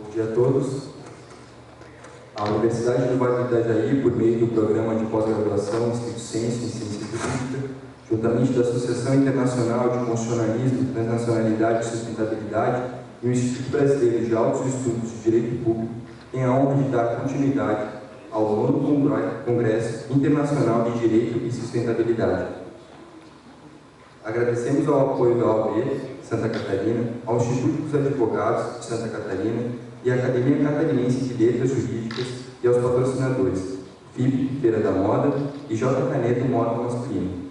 Bom dia a todos. A Universidade do Vale do Itajaí, por meio do Programa de Pós-Graduação Stricto Sensu em Ciência Jurídica, juntamente da Associação Internacional de Constitucionalismo, Transnacionalidade e Sustentabilidade e o Instituto Brasileiro de Altos Estudos de Direito Público, tem a honra de dar continuidade ao 9º Congresso Internacional de Direito e Sustentabilidade. Agradecemos ao apoio da OAB Santa Catarina, ao Instituto dos Advogados de Santa Catarina e à Academia Catarinense de Letras Jurídicas e aos patrocinadores FIB, Feira da Moda e J. Caneto Moda Masculino.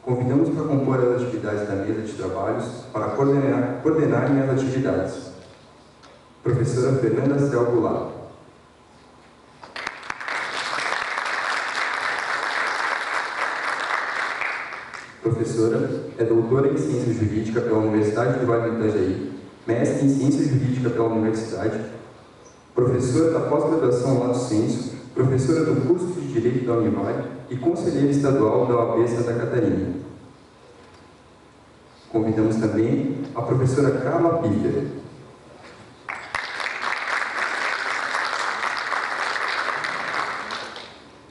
Convidamos para compor as atividades da mesa de trabalhos para coordenarem as atividades. Professora Fernanda Cel Goulart. Professora é doutora em Ciência Jurídica pela Universidade do Vale do Itajaí, mestre em Ciência Jurídica pela Universidade, professora da pós-graduação Lato Sensu, professora do curso de Direito da Univale e conselheira estadual da OAB Santa Catarina. Convidamos também a professora Carla Piffer.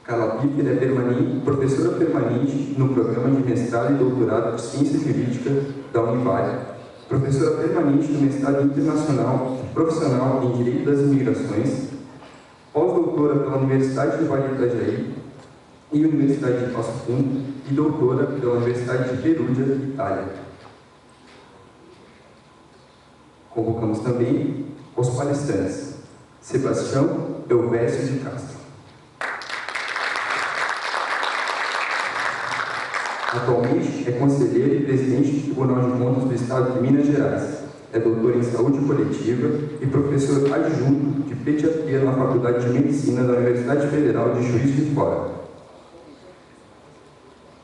Carla Piffer é professora permanente no Programa de Mestrado e Doutorado de Ciência Jurídica da Univale, professora permanente do Mestrado Internacional Profissional em Direito das Imigrações, pós-doutora pela Universidade do Vale do Itajaí e Universidade de Passo Fundo e doutora pela Universidade de Perugia, Itália. Convocamos também os palestrantes Sebastião Elvésio de Castro. Atualmente é conselheiro e presidente do Tribunal de Contas do Estado de Minas Gerais. É doutor em Saúde Coletiva e professor adjunto de Pediatria na Faculdade de Medicina da Universidade Federal de Juiz de Fora.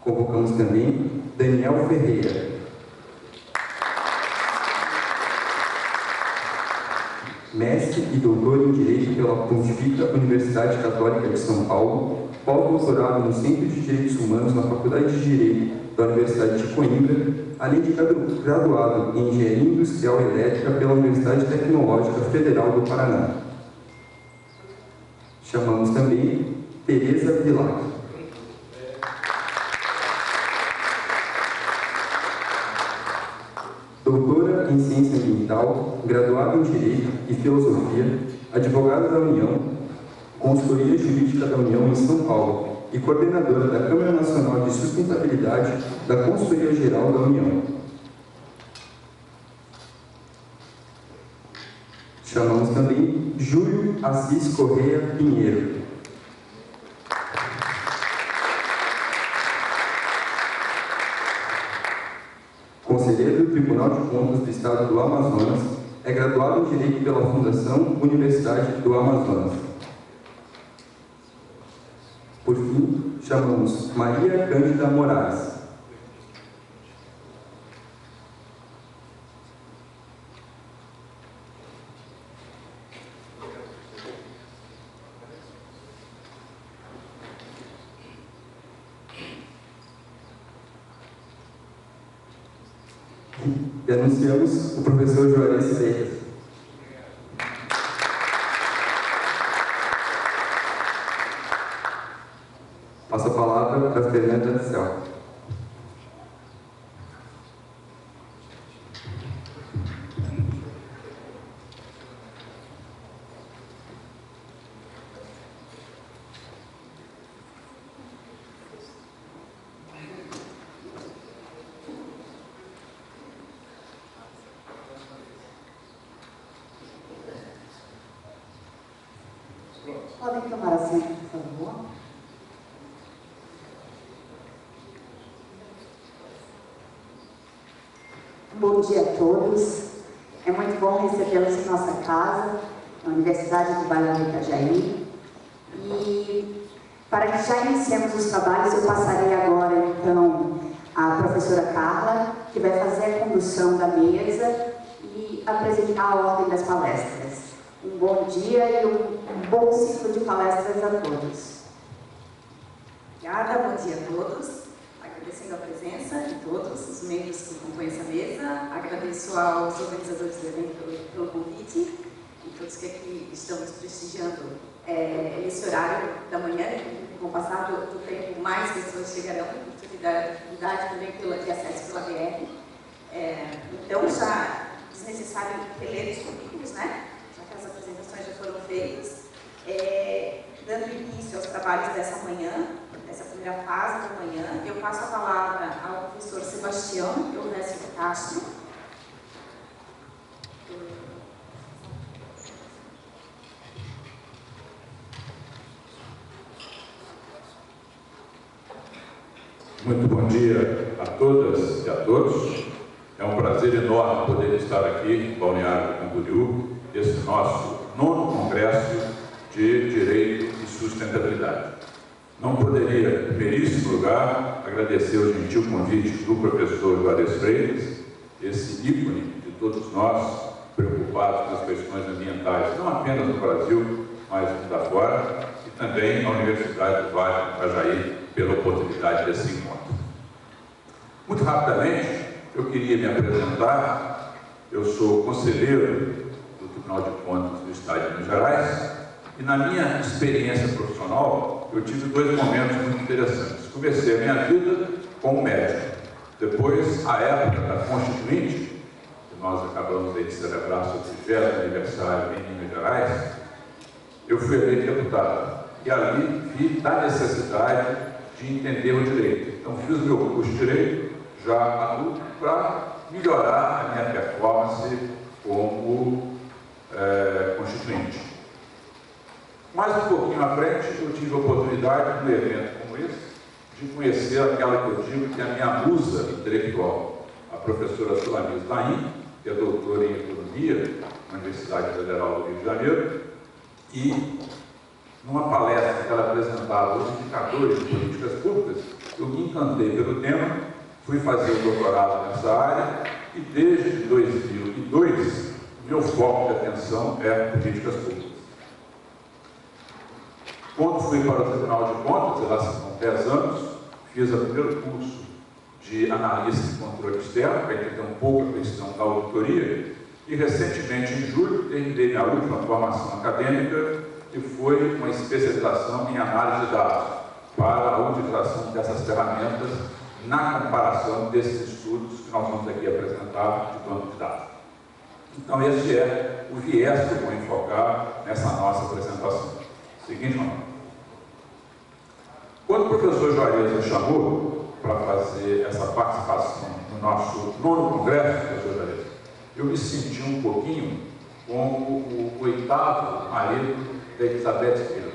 Convocamos também Daniel Ferreira. Mestre e doutor em Direito pela Pontifícia Universidade Católica de São Paulo, pós-doutorado no Centro de Direitos Humanos na Faculdade de Direito da Universidade de Coimbra, além de graduado em Engenharia Industrial Elétrica pela Universidade Tecnológica Federal do Paraná. Chamamos também Tereza Vilar. Doutora em Ciência Ambiental, graduada em Direito e Filosofia, advogada da União, Consultoria Jurídica da União em São Paulo e coordenadora da Câmara Nacional de Sustentabilidade da Consultoria Geral da União. Chamamos também Júlio Assis Correia Pinheiro. Conselheiro do Tribunal de Contas do Estado do Amazonas, é graduado em Direito pela Fundação Universidade do Amazonas. Por fim, chamamos Maria Cândida Moraes. E anunciamos o professor Juarez Freitas. Passo a palavra para a Fernanda Cel. Podem tomar assento, por favor. Bom dia a todos. É muito bom recebê-los em nossa casa, na Universidade do Vale do Itajaí. E para que já iniciemos os trabalhos, eu passarei agora, então, à professora Carla, que vai fazer a condução da mesa e apresentar a ordem das palestras. Um bom dia e um bom ciclo de palestras a todos. Obrigada, bom dia a todos. Agradecendo a presença de todos os membros que compõem essa mesa. Agradeço aos organizadores do evento pelo convite. estamos prestigiando esse horário da manhã, e com o passar do tempo, mais pessoas chegarão, oportunidade também de acesso pela BR. Então, já desnecessário reler os currículos, né? Já que as apresentações já foram feitas. Dando início aos trabalhos dessa manhã, dessa primeira fase da manhã, eu passo a palavra ao professor Sebastião Eudécio Castro. Muito bom dia a todas e a todos. É um prazer enorme poder estar aqui em Balneário Camboriú, esse nosso 9º Congresso de Direito e Sustentabilidade. Não poderia, em primeiríssimo lugar, agradecer o gentil convite do professor Juarez Freitas, esse ícone de todos nós preocupados com as questões ambientais, não apenas no Brasil, mas mundo afora, e também a Universidade do Vale do Itajaí, pela oportunidade desse encontro. Muito rapidamente, eu queria me apresentar. Eu sou conselheiro do Tribunal de Contas do Estado de Minas Gerais e, na minha experiência profissional, eu tive 2 momentos muito interessantes. Comecei a minha vida como médico. Depois, a época da Constituinte, que nós acabamos de celebrar seu 30º aniversário em Minas Gerais, eu fui eleito deputado. E ali vi da necessidade de entender o direito. Então, fiz meu curso de direito, já adulto, para melhorar a minha performance como constituinte. Mais um pouquinho à frente, eu tive a oportunidade, num evento como esse, de conhecer aquela que eu digo que é a minha musa intelectual, a professora Sulamita Taim, que é doutora em Economia na Universidade Federal do Rio de Janeiro, e numa palestra que ela apresentava os indicadores de políticas públicas, eu me encantei pelo tema, fui fazer o doutorado nessa área e desde 2002 meu foco de atenção é políticas públicas. Quando fui para o Tribunal de Contas, lá são 10 anos, fiz o primeiro curso de analista de controle externo, para entender um pouco a questão da auditoria, e recentemente, em julho, terminei minha última formação acadêmica, que foi uma especialização em análise de dados, para a utilização dessas ferramentas na comparação desses estudos que nós vamos aqui apresentar de banco de dados. Então, esse é o viés que eu vou enfocar nessa nossa apresentação. Seguinte, Manuel. Quando o professor Juarez me chamou para fazer essa participação no nosso 9º Congresso, professor Juarez, eu me senti um pouquinho como o 8º marido da Elizabeth I.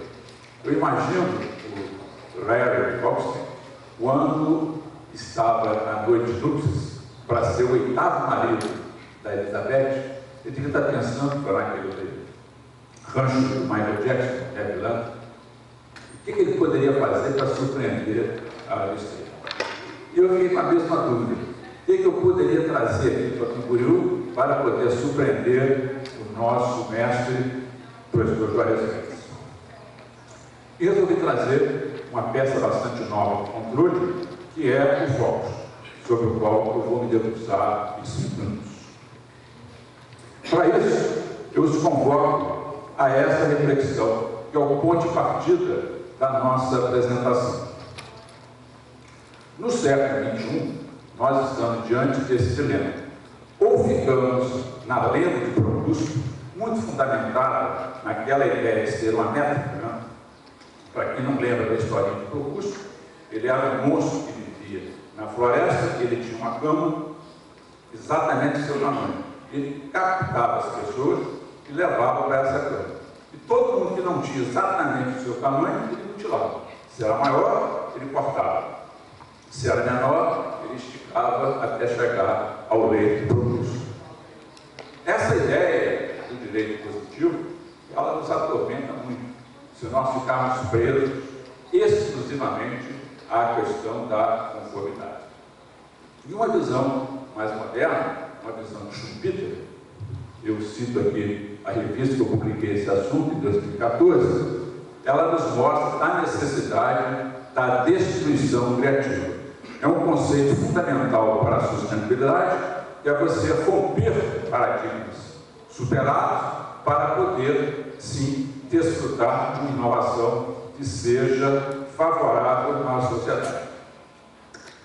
Eu imagino o Larry Goldstein, quando estava na noite de núpcias, para ser o 8º marido da Elizabeth, ele devia estar pensando, para aquele rancho do Michael Jackson, revelando, o que ele poderia fazer para surpreender a Elizabeth. E eu fiquei com a mesma dúvida. O que eu poderia trazer aqui para Camboriú para poder surpreender o nosso mestre, o professor Juarez Freitas? E resolvi trazer uma peça bastante nova de controle, que é o FOCUS, sobre o qual eu vou me debruçar em 5 minutos. Para isso, eu os convoco a essa reflexão, que é o ponto de partida da nossa apresentação. No século XXI, nós estamos diante desse dilema. Ou ficamos na lenda de Procusto, muito fundamentada naquela ideia de ser uma métrica, né? Para quem não lembra da história de Procusto, ele era um monstro que vivia na floresta, ele tinha uma cama exatamente do seu tamanho. Ele captava as pessoas e levava para essa cama. E todo mundo que não tinha exatamente o seu tamanho, ele mutilava. Se era maior, ele cortava. Se era menor, ele esticava até chegar ao leito do Procusto. Essa ideia do direito positivo, ela nos atormenta muito, se nós ficarmos presos exclusivamente à questão da conformidade. E uma visão mais moderna, uma visão de Schumpeter, eu cito aqui a revista que eu publiquei esse assunto em 2014, ela nos mostra a necessidade da destruição criativa. É um conceito fundamental para a sustentabilidade, que é você romper paradigmas. superados para poder, sim, desfrutar de uma inovação que seja favorável à sociedade.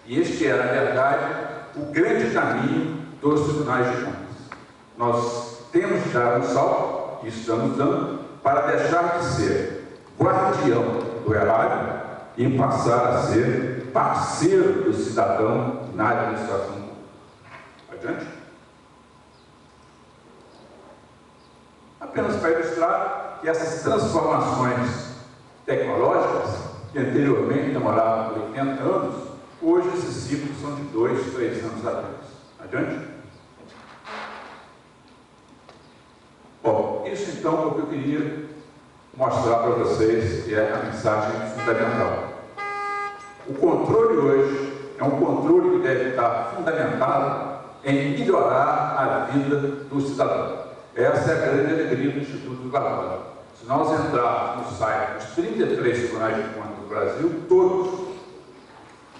E este é, na verdade, o grande caminho dos tribunais de contas. Nós temos que dar um salto, e estamos dando, para deixar de ser guardião do erário e passar a ser parceiro do cidadão na administração pública. Adiante. Apenas para ilustrar que essas transformações tecnológicas, que anteriormente demoravam 80 anos, hoje esses ciclos são de 2, 3 anos atrás. Adiante? Bom, isso então é o que eu queria mostrar para vocês, que é a mensagem fundamental. O controle hoje é um controle que deve estar fundamentado em melhorar a vida do cidadão. Essa é a grande alegria do Instituto do Barbosa. Se nós entrarmos no site dos 33 tribunais de contas do Brasil, todos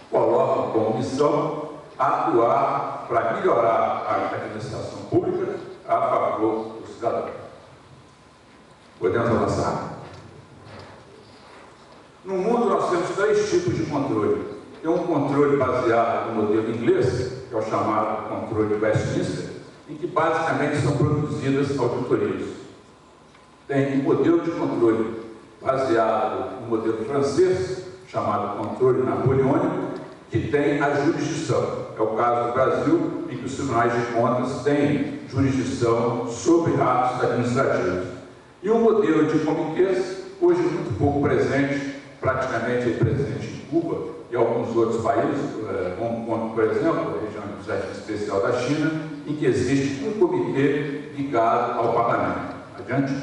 colocam como missão atuar para melhorar a administração pública a favor do cidadão. Podemos avançar? No mundo nós temos 3 tipos de controle. Tem um controle baseado no modelo inglês, que é o chamado controle de Westminster, em que basicamente são produzidas auditorias. Tem um modelo de controle baseado no modelo francês, chamado controle napoleônico, que tem a jurisdição. É o caso do Brasil, em que os tribunais de contas têm jurisdição sobre atos administrativos. E um modelo de comitês, hoje muito pouco presente, praticamente presente em Cuba e alguns outros países, como por exemplo, a região administrativa especial da China, em que existe um comitê ligado ao parlamento. Adiante.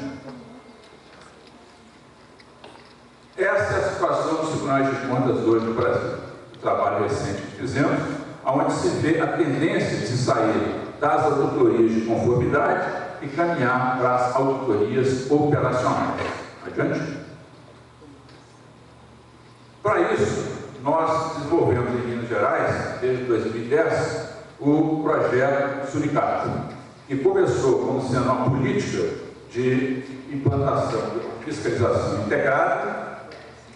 Essa é a situação dos tribunais de contas hoje no Brasil. O trabalho recente que fizemos, onde se vê a tendência de sair das auditorias de conformidade e caminhar para as auditorias operacionais. Adiante. Para isso, nós desenvolvemos em Minas Gerais, desde 2010, o projeto Suricato, que começou como sendo uma política de implantação de fiscalização integrada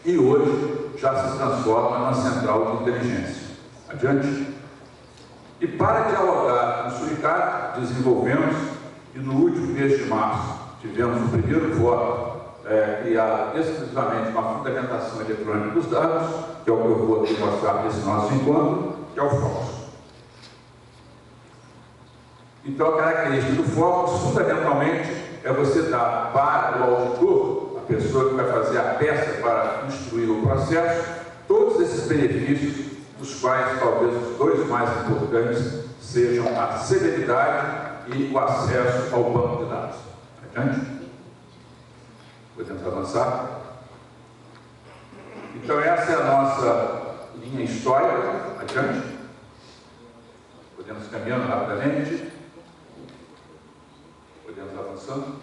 e hoje já se transforma numa central de inteligência. Adiante. E para dialogar com o Suricato, desenvolvemos, e no último mês de março tivemos o primeiro voto criado exclusivamente com a fundamentação eletrônica dos dados, que é o que eu vou aqui mostrar nesse nosso encontro, que é o Focus. Então, a característica do Focus, fundamentalmente, é você dar para o auditor, a pessoa que vai fazer a peça para instruir o processo, todos esses benefícios, dos quais talvez os 2 mais importantes sejam a celeridade e o acesso ao banco de dados. Adiante? Podemos avançar? Então, essa é a nossa linha histórica. Adiante? Podemos caminhando rapidamente. Podemos avançando.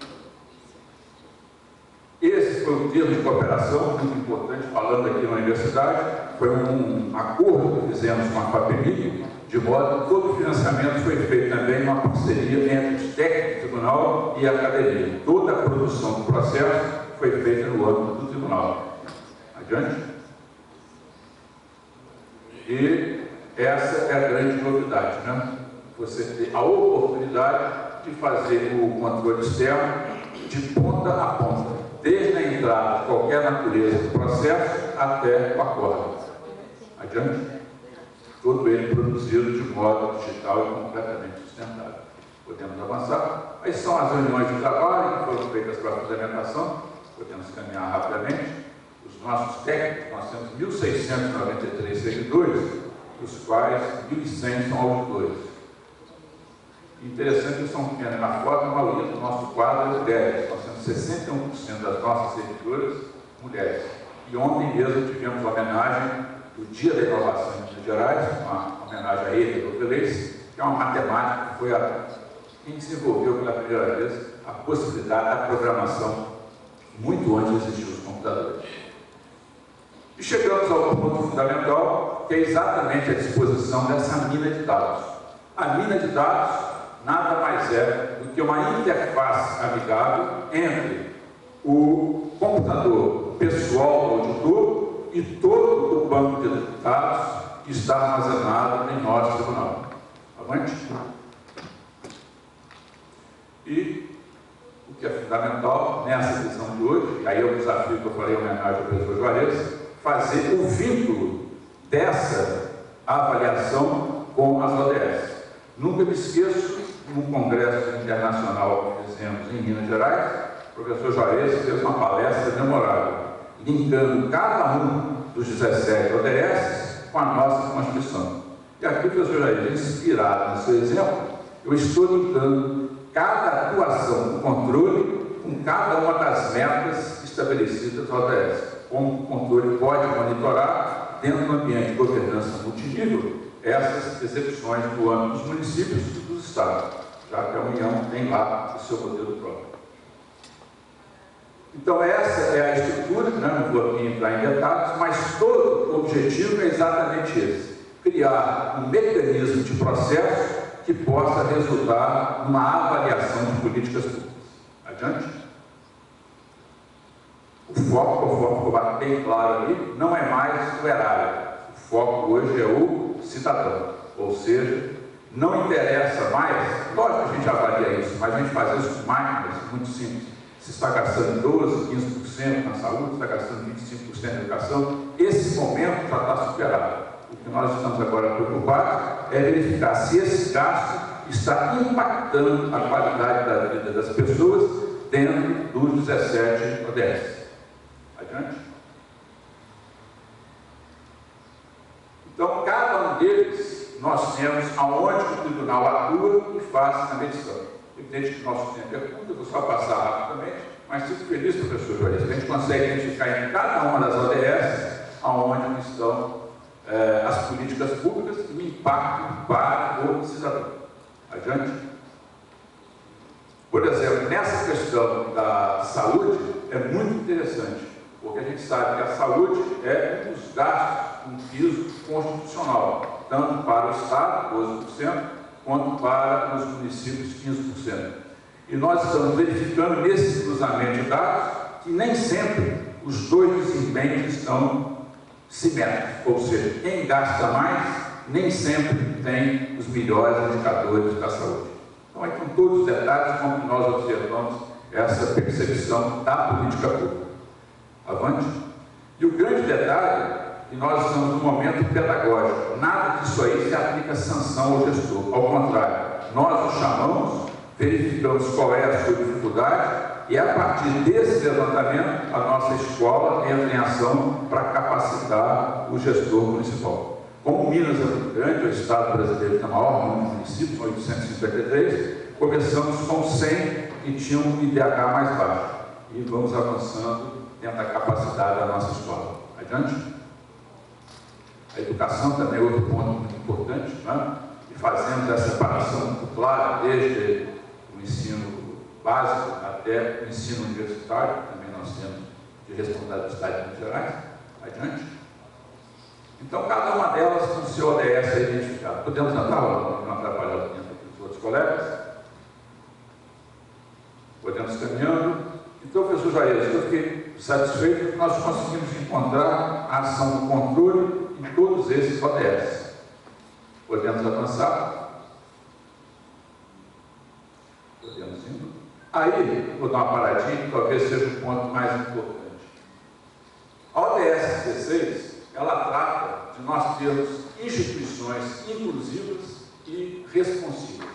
Esse foi um termo de cooperação muito importante, falando aqui na universidade. Foi um acordo que fizemos com a FAPEMIG, de modo que todo o financiamento foi feito também em uma parceria entre os técnicos do tribunal e a academia. Toda a produção do processo foi feita no âmbito do tribunal. Adiante? E essa é a grande novidade, né? Você ter a oportunidade de fazer o controle externo de ponta a ponta, desde a entrada de qualquer natureza do processo até o acordo. Adiante? Todo ele produzido de modo digital e completamente sustentável. Podemos avançar. Aí são as reuniões de trabalho que foram feitas para a fundamentação. Podemos caminhar rapidamente. Os nossos técnicos, nós temos 1.693 seguidores, dos quais 1.100 são auditores. Interessante que são pequenos na foto, a maioria do nosso quadro é mulheres. Nós temos 61% das nossas seguidoras mulheres. E ontem mesmo tivemos uma homenagem do Dia da Inovação em Minas Gerais, uma homenagem a Eda Lovelace, que é uma matemática que foi quem desenvolveu pela primeira vez a possibilidade da programação muito antes de existir os computadores. E chegamos ao ponto fundamental, que é exatamente a disposição dessa mina de dados. A mina de dados nada mais é do que uma interface amigável entre o computador pessoal do auditor e todo o banco de dados que está armazenado em nosso tribunal. Avante. E o que é fundamental nessa visão de hoje, e aí é o desafio que eu falei em homenagem ao professor Juarez, fazer o vínculo dessa avaliação com as ODS. Nunca me esqueço, num congresso internacional que fizemos em Minas Gerais, o professor Juarez fez uma palestra memorável, linkando cada um dos 17 ODS com a nossa Constituição. E aqui, professor Juarez, inspirado no seu exemplo, eu estou linkando cada atuação do controle com cada uma das metas estabelecidas na ODS. Como o controle pode monitorar, dentro do ambiente de governança multinível, essas execuções do âmbito dos municípios e dos estados, já que a União tem lá o seu modelo próprio. Então, essa é a estrutura, não vou aqui entrar em detalhes, mas todo o objetivo é exatamente esse: criar um mecanismo de processo que possa resultar numa avaliação de políticas públicas. Adiante. O foco, conforme ficou bem claro ali, não é mais o erário. O foco hoje é o cidadão. Ou seja, não interessa mais, lógico que a gente avalia isso, mas a gente faz isso com máquinas muito simples. Se está gastando 12%, 15% na saúde, se está gastando 25% na educação, esse momento já está superado. O que nós estamos agora preocupados é verificar se esse gasto está impactando a qualidade da vida das pessoas dentro dos 17 ODS. Adiante. Então, cada um deles, nós temos aonde o tribunal atua e faz a medição. Evidente que o nosso tempo é curto, eu vou só passar rapidamente, mas fico feliz, professor Juarez, que a gente consegue identificar em cada uma das ODS aonde estão as políticas públicas e o impacto para o cidadão. Adiante. Por exemplo, nessa questão da saúde, é muito interessante, porque a gente sabe que a saúde é um dos gastos, um piso constitucional, tanto para o Estado, 12%, quanto para os municípios, 15%. E nós estamos verificando nesse cruzamento de dados que nem sempre os dois desempenhos estão simétricos, ou seja, quem gasta mais nem sempre tem os melhores indicadores da saúde. Então, aí estão todos os detalhes como nós observamos essa percepção da política pública. Avante. E o grande detalhe é que nós estamos num momento pedagógico. Nada disso aí se aplica a sanção ao gestor. Ao contrário, nós o chamamos, verificamos qual é a sua dificuldade e, a partir desse levantamento, a nossa escola entra em ação para capacitar o gestor municipal. Como Minas é muito grande, o estado brasileiro tem o maior número de municípios, 853, começamos com 100 que tinham um IDH mais baixo. E vamos avançando dentro da capacidade da nossa escola. Adiante. A educação também é outro ponto muito importante, né? E fazemos essa separação muito clara, desde o ensino básico até o ensino universitário, que também nós temos de responsabilidade de Minas Gerais. Adiante. Então, cada uma delas com o seu ODS é identificado. Podemos andar, não atrapalhar o tempo dos outros colegas? Podemos caminhando. Então, professor Juarez, eu fiquei satisfeito que nós conseguimos encontrar a ação do controle em todos esses ODS. Podemos avançar? Podemos ir. Aí, vou dar uma paradinha, que talvez seja o ponto mais importante. A ODS 16, ela trata de nós termos instituições inclusivas e responsivas.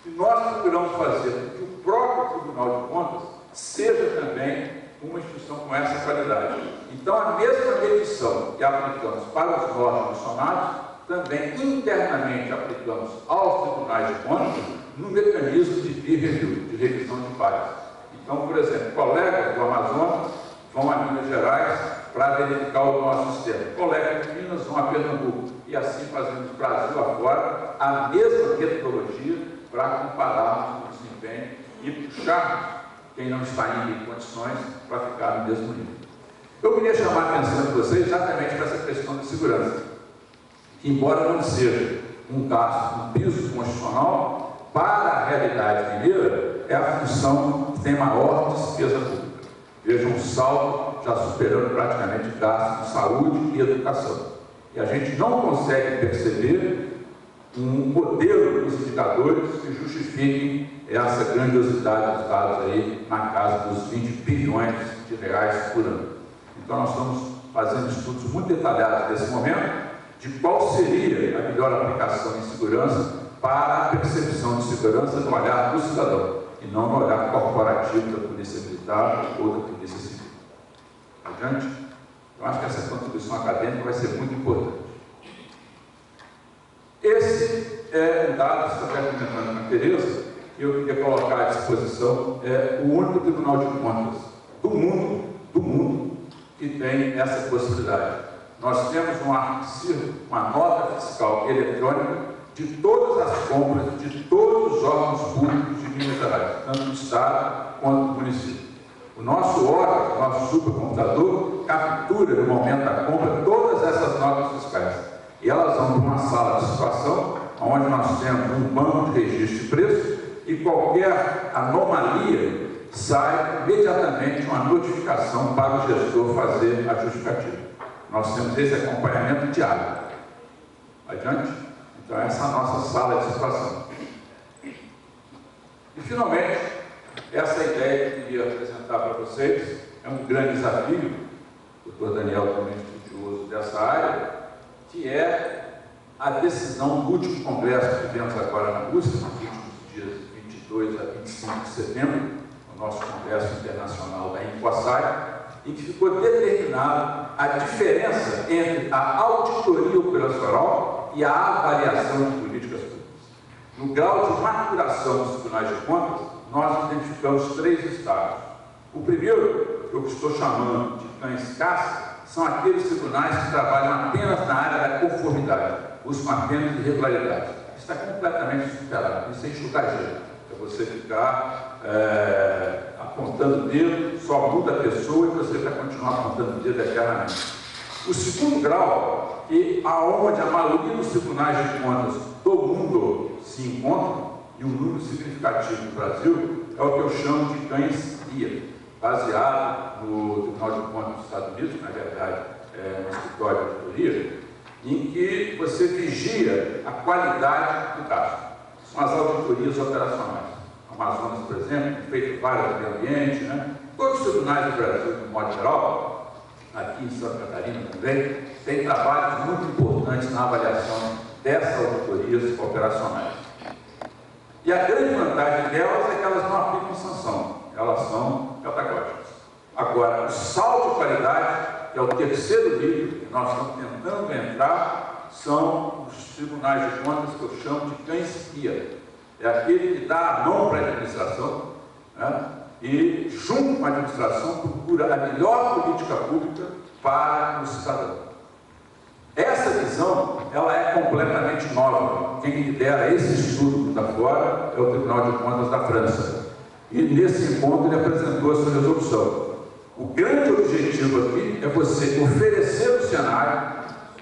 E nós procuramos fazer com que o próprio Tribunal de Contas seja também uma instituição com essa qualidade. Então, a mesma medição que aplicamos para os nossos funcionários, também internamente aplicamos aos tribunais de contas no mecanismo de peer review, de revisão de pares. Então, por exemplo, colegas do Amazonas vão a Minas Gerais para verificar o nosso sistema. Colegas de Minas vão a Pernambuco. E assim fazemos Brasil afora a mesma metodologia para compararmos o desempenho e puxar quem não está indo em condições para ficar no mesmo nível. Eu queria chamar a atenção de vocês exatamente para essa questão de segurança, que embora não seja um gasto, um piso constitucional, para a realidade mineira, é a função que tem maior despesa pública. Veja um saldo já superando praticamente gastos de saúde e educação. E a gente não consegue perceber um modelo dos indicadores que justifiquem essa grandiosidade dos dados aí na casa dos 20 bilhões de reais por ano. Então nós estamos fazendo estudos muito detalhados nesse momento de qual seria a melhor aplicação em segurança para a percepção de segurança no olhar do cidadão e não no olhar corporativo da Polícia Militar ou da Polícia Civil. Adiante? Eu acho que essa contribuição acadêmica vai ser muito importante. Esse é um dado, se estiver comentando com a Tereza, que eu queria colocar à disposição, é o único Tribunal de Contas do mundo que tem essa possibilidade. Nós temos uma nota fiscal eletrônica de todas as compras de todos os órgãos públicos de Minas Gerais, tanto do Estado quanto do município. O nosso órgão, o nosso supercomputador, captura no momento da compra todas essas notas fiscais. E elas vão para uma sala de situação, onde nós temos um banco de registro de preço, e qualquer anomalia sai imediatamente uma notificação para o gestor fazer a justificativa. Nós temos esse acompanhamento diário. Adiante? Então, essa é a nossa sala de situação. E, finalmente, essa ideia que eu queria apresentar para vocês é um grande desafio, o Dr. Daniel também é estudioso dessa área, que é a decisão do último congresso que tivemos agora na Rússia, nos últimos dias 22 a 25 de setembro, o nosso congresso internacional da INCOSAI, em que ficou determinada a diferença entre a auditoria operacional e a avaliação de políticas públicas. No grau de maturação dos tribunais de contas, nós identificamos 3 estágios. O primeiro, que eu estou chamando de cães caça, são aqueles tribunais que trabalham apenas na área da conformidade, buscam apenas irregularidades. Isso está completamente superado, isso é enxugar gelo. É você ficar apontando o dedo, só muda a pessoa e você vai continuar apontando o dedo eternamente. O segundo grau, que aonde a maioria dos tribunais de contas do mundo se encontram, e um número significativo no Brasil, é o que eu chamo de cães-guia, baseado no Tribunal de Contas dos Estados Unidos, na verdade, no escritório de auditoria, em que você vigia a qualidade do gasto. São as auditorias operacionais. No Amazonas, por exemplo, tem feito várias no meio ambiente, né? Todos os tribunais do Brasil, de modo geral, aqui em Santa Catarina também, tem trabalhos muito importantes na avaliação dessas auditorias operacionais. E a grande vantagem delas é que elas não aplicam sanção, elas são pedagógicas. Agora, o salto de qualidade, que é o terceiro nível que nós estamos tentando entrar, são os tribunais de contas que eu chamo de cães-guia. É aquele que dá a mão para a administração, né? E, junto com a administração, procura a melhor política pública para o cidadão. Essa visão, ela é completamente nova. Quem lidera esse estudo da fora é o Tribunal de Contas da França. E nesse encontro ele apresentou a sua resolução. O grande objetivo aqui é você oferecer o cenário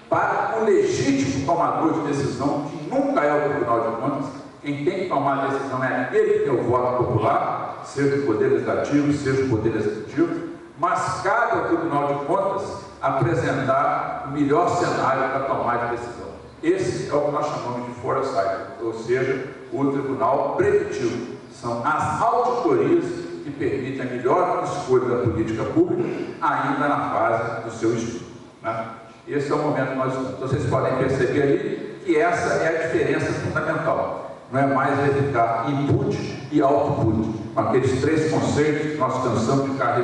para o legítimo tomador de decisão, que nunca é o Tribunal de Contas. Quem tem que tomar a decisão é aquele que tem o voto popular, seja o Poder Legislativo, seja o Poder Executivo, mas cabe ao Tribunal de Contas apresentar o melhor cenário para tomar de decisão. Esse é o que nós chamamos de foresight, ou seja, o Tribunal Preventivo. São as auditorias que permitem a melhor escolha da política pública, ainda na fase do seu estudo, né? Esse é o momento que nós estamos. Então, vocês podem perceber ali que essa é a diferença fundamental. Não é mais verificar input e output, com aqueles 3 conceitos que nós cansamos de ficar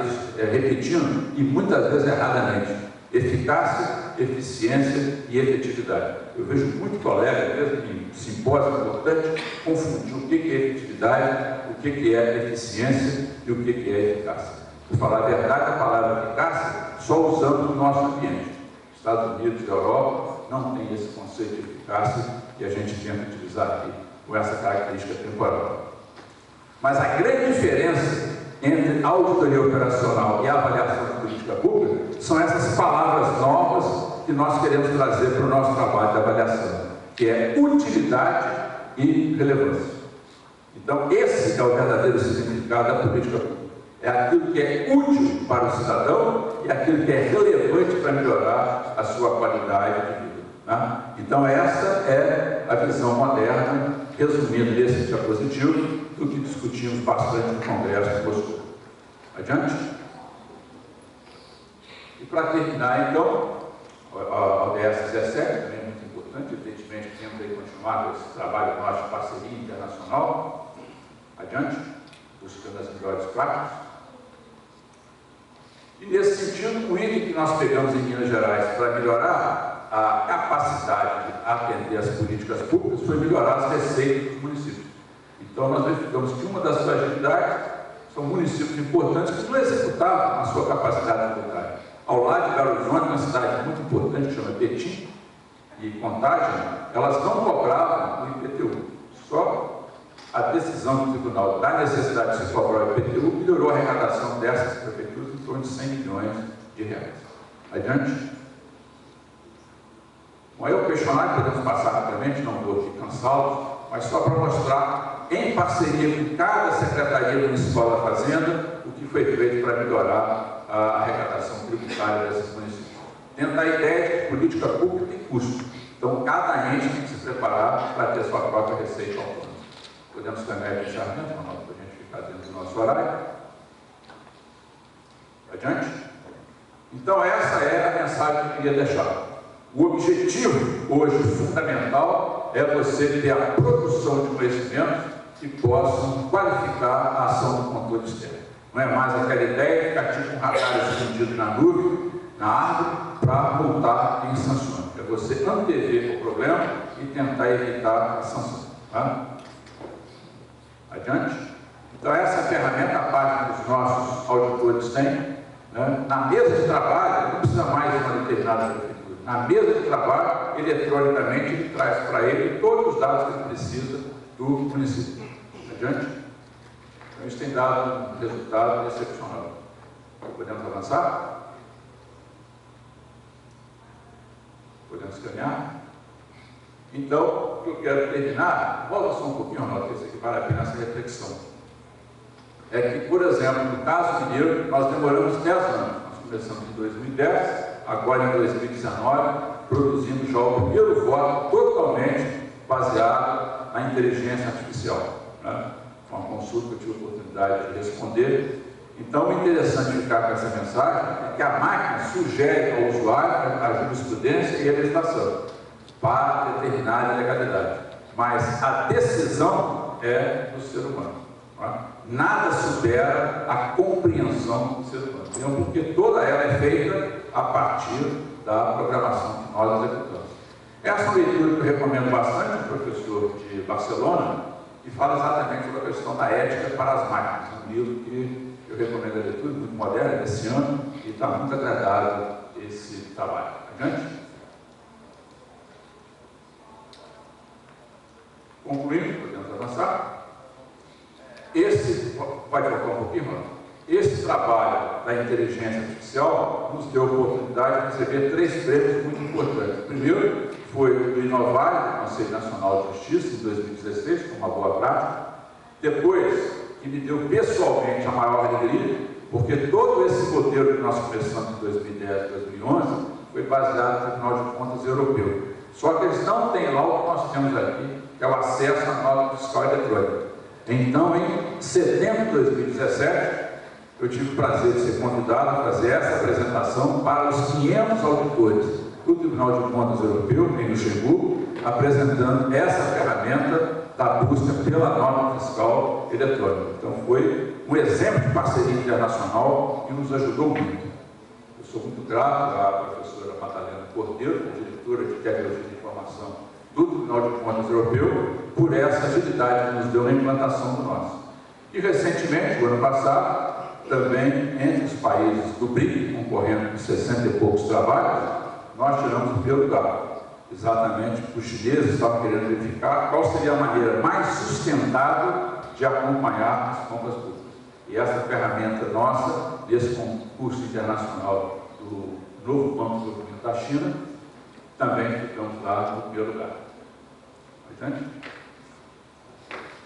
repetindo, e muitas vezes erradamente: eficácia, eficiência e efetividade. Eu vejo muito colega, mesmo em simpósio importante, confundir o que é efetividade, o que é eficiência e o que é eficácia. Para falar a verdade, a palavra eficácia só usamos no nosso ambiente. Estados Unidos e Europa não tem esse conceito de eficácia que a gente tenta utilizar aqui, com essa característica temporal. Mas a grande diferença entre a auditoria operacional e a avaliação de política pública são essas palavras novas que nós queremos trazer para o nosso trabalho de avaliação, que é utilidade e relevância. Então, esse é o verdadeiro significado da política pública. É aquilo que é útil para o cidadão e aquilo que é relevante para melhorar a sua qualidade de vida. Né? Então, essa é a visão moderna, resumindo nesse diapositivo, do que discutimos bastante no Congresso de Moscou. Adiante? E para terminar, então, a ODS 17, também é muito importante, evidentemente, temos que continuar com esse trabalho nosso de parceria internacional. Adiante? Buscando as melhores práticas. E nesse sentido, o item que nós pegamos em Minas Gerais para melhorar a capacidade de atender as políticas públicas foi melhorar as receitas dos municípios. Então, nós verificamos que uma das fragilidades são municípios importantes que não executavam a sua capacidade tributária. Ao lado de Belo Horizonte, uma cidade muito importante que chama Betim e Contagem, elas não cobravam o IPTU. Só a decisão do tribunal da necessidade de se cobrar o IPTU melhorou a arrecadação dessas prefeituras em torno de 100 milhões de reais. Adiante. Bom, aí o questionário podemos passar rapidamente, não vou aqui cansá-los, mas só para mostrar, em parceria com cada Secretaria Municipal da Fazenda, o que foi feito para melhorar a arrecadação tributária desses municípios. Dentro da ideia de que política pública tem custo. Então, cada ente tem que se preparar para ter sua própria receita autônoma. Podemos caminhar de encerramento, para a gente ficar dentro do nosso horário. Adiante? Então, essa é a mensagem que eu queria deixar. O objetivo, hoje, fundamental, é você ter a produção de conhecimentos que possam qualificar a ação do controle externo. Não é mais aquela ideia de ficar tipo um radar escondido na nuvem, na árvore, para multar quem sanciona. É você antever o problema e tentar evitar a sanção. Tá? Adiante? Então, essa ferramenta, a parte que os nossos auditores têm, né? Na mesa de trabalho, não precisa mais de uma determinada prefeitura. Na mesa de trabalho, eletronicamente, ele traz para ele todos os dados que ele precisa do município. Adiante? Então, isso tem dado um resultado excepcional. Podemos avançar? Podemos caminhar? Então, o que eu quero terminar, volta só um pouquinho, Ronaldo, porque isso aqui vale a pena essa reflexão. É que, por exemplo, no caso mineiro, nós demoramos 10 anos. Nós começamos em 2010, agora em 2019, produzimos já o primeiro voto totalmente baseado na inteligência artificial. Né? Foi uma consulta que eu tive a oportunidade de responder. Então, o interessante de ficar com essa mensagem é que a máquina sugere ao usuário a jurisprudência e a legislação para determinar a legalidade. Mas a decisão é do ser humano. Né? Nada supera a compreensão do ser humano. Então, porque toda ela é feita a partir da programação que nós executamos. Essa é uma leitura que eu recomendo bastante, um professor de Barcelona, que fala exatamente sobre a questão da ética para as máquinas. Um livro que eu recomendo a leitura, muito moderno, desse ano, e está muito agradável esse trabalho. Adiante? Concluindo, podemos avançar. Pode voltar um pouquinho, mano? Esse trabalho da inteligência artificial nos deu a oportunidade de receber 3 prêmios muito importantes. O primeiro foi o Inovar, do Conselho Nacional de Justiça, em 2016, com uma boa prática. Depois, que me deu pessoalmente a maior alegria, porque todo esse roteiro que nós começamos em 2010 e 2011 foi baseado no Tribunal de Contas Europeu. Só que eles não têm lá o que nós temos aqui, que é o acesso à nota fiscal eletrônica. Então, em setembro de 2017, eu tive o prazer de ser convidado a fazer essa apresentação para os 500 auditores do Tribunal de Contas Europeu, em Luxemburgo, apresentando essa ferramenta da busca pela nota fiscal eletrônica. Então, foi um exemplo de parceria internacional que nos ajudou muito. Eu sou muito grato à professora Madalena Cordeiro, diretora de Tecnologia de Informação do Tribunal de Contas Europeu, por essa agilidade que nos deu na implantação do nosso. E, recentemente, no ano passado, também entre os países do BRIC, concorrendo com 60 e poucos trabalhos, nós tiramos o primeiro lugar. Exatamente porque os chineses estavam querendo verificar qual seria a maneira mais sustentável de acompanhar as compras públicas. E essa ferramenta nossa, desse concurso internacional do novo Banco de Desenvolvimento da China, também ficamos lá no primeiro lugar. Adiante?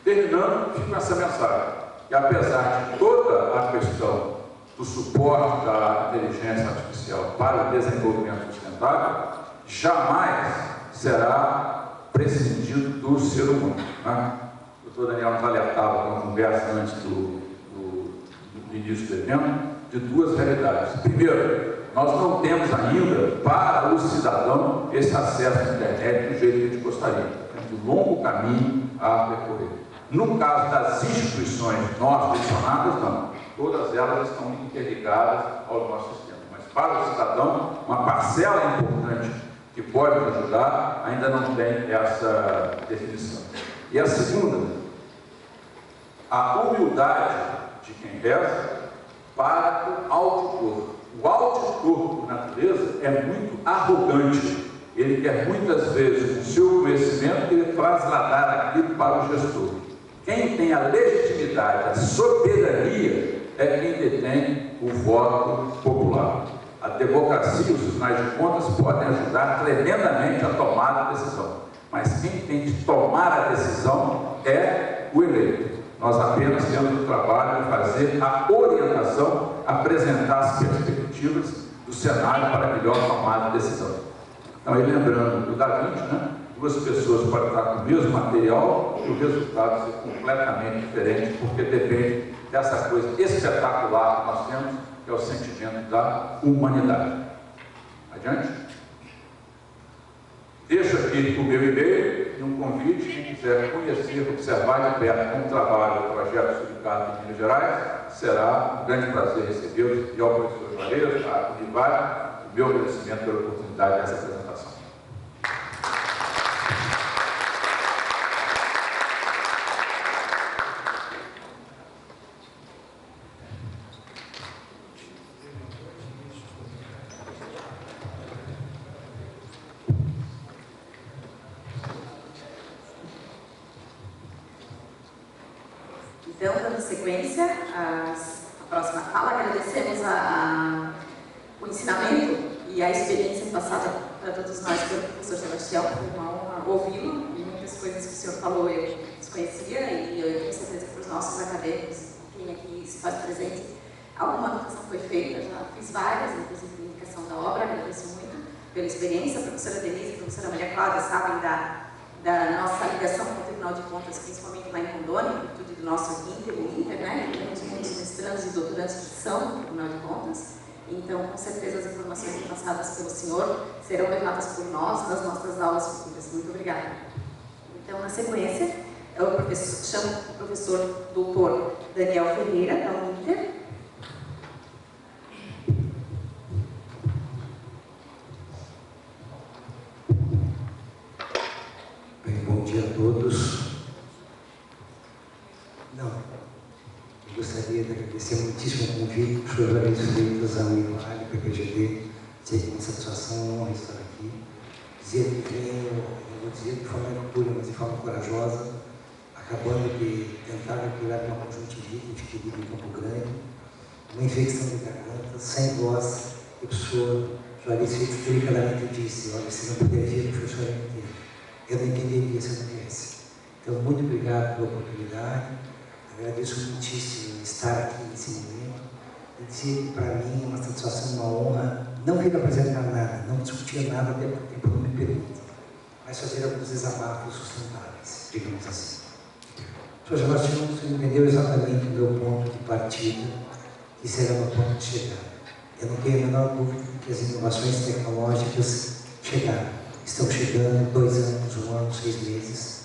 Terminando, fico com essa mensagem, que apesar de toda a questão do suporte da inteligência artificial para o desenvolvimento sustentável, jamais será prescindido do ser humano, né? O doutor Daniel nos alertava numa conversa antes do início do evento, de duas realidades. Primeiro, nós não temos ainda para o cidadão esse acesso à internet do jeito que a gente gostaria. Temos um longo caminho a percorrer. No caso das instituições nós mencionadas, não. Todas elas estão interligadas ao nosso sistema. Mas para o cidadão, uma parcela importante que pode nos ajudar ainda não tem essa definição. E a segunda, a humildade de quem reza para o auditor. O auditor, por natureza, é muito arrogante. Ele quer muitas vezes o seu conhecimento e trasladar aquilo para o gestor. Quem tem a legitimidade, a soberania, é quem detém o voto popular. A democracia, os tribunais de contas podem ajudar tremendamente a tomar a decisão. Mas quem tem que tomar a decisão é o eleito. Nós apenas temos o trabalho de fazer a orientação, apresentar as perspectivas do cenário para a melhor tomada de decisão. Então, aí lembrando, o Da Vinci, né? Duas pessoas podem estar com o mesmo material e o resultado ser completamente diferente, porque depende dessa coisa espetacular que nós temos, que é o sentimento da humanidade. Adiante? Deixo aqui o meu e-mail e um convite, quem quiser conhecer, observar de perto como trabalha o projeto Suricato em Minas Gerais, será um grande prazer recebê-los e ao professor Juarez, a Univar, o meu agradecimento pela oportunidade dessa apresentação. Então, dando sequência à próxima fala, agradecemos o ensinamento e a experiência passada para todos nós pelo professor Sebastião. Foi uma honra ouvi-lo e muitas coisas que o senhor falou eu desconhecia e eu tenho certeza que para os nossos acadêmicos, quem aqui se faz presente, alguma anotação foi feita, já fiz várias, inclusive de indicação da obra, agradeço muito pela experiência. A professora Denise e a professora Maria Cláudia sabem da nossa ligação com o Tribunal de Contas, principalmente lá em Rondônia, em virtude do nosso Inter, né? Temos muitos mestrandos e doutorandos que são do Tribunal de Contas, então, com certeza, as informações passadas pelo senhor serão levadas por nós nas nossas aulas futuras. Muito obrigada. Então, na sequência, chamo o professor doutor Daniel Ferreira, da Uninter. Bom dia a todos. Eu gostaria de agradecer muitíssimo o convite para os jovens feitos à Univale, para que eu GD, seja uma satisfação, uma honra estar aqui. Dizer que venho, não vou dizer de forma pura, mas de forma corajosa, acabando de tentar curar uma conjuntivite adquirida em Campo Grande, uma infecção de garganta, sem voz, e o professor Juarez Freitas delicadamente disse: olha, se não puder vir, o professor inteiro. Eu não entenderia se eu não viesse. Então, muito obrigado pela oportunidade. Agradeço muitíssimo estar aqui nesse momento e dizer que para mim é uma satisfação, uma honra, não vir apresentar nada, não discutir nada, até porque o tempo não me permite, mas fazer alguns desabafos sustentáveis, digamos assim. O Sr. Sebastião entendeu exatamente o meu ponto de partida, que será o meu ponto de chegada. Eu não tenho a menor dúvida que as inovações tecnológicas chegaram. Estão chegando 2 anos, 1 ano, 6 meses.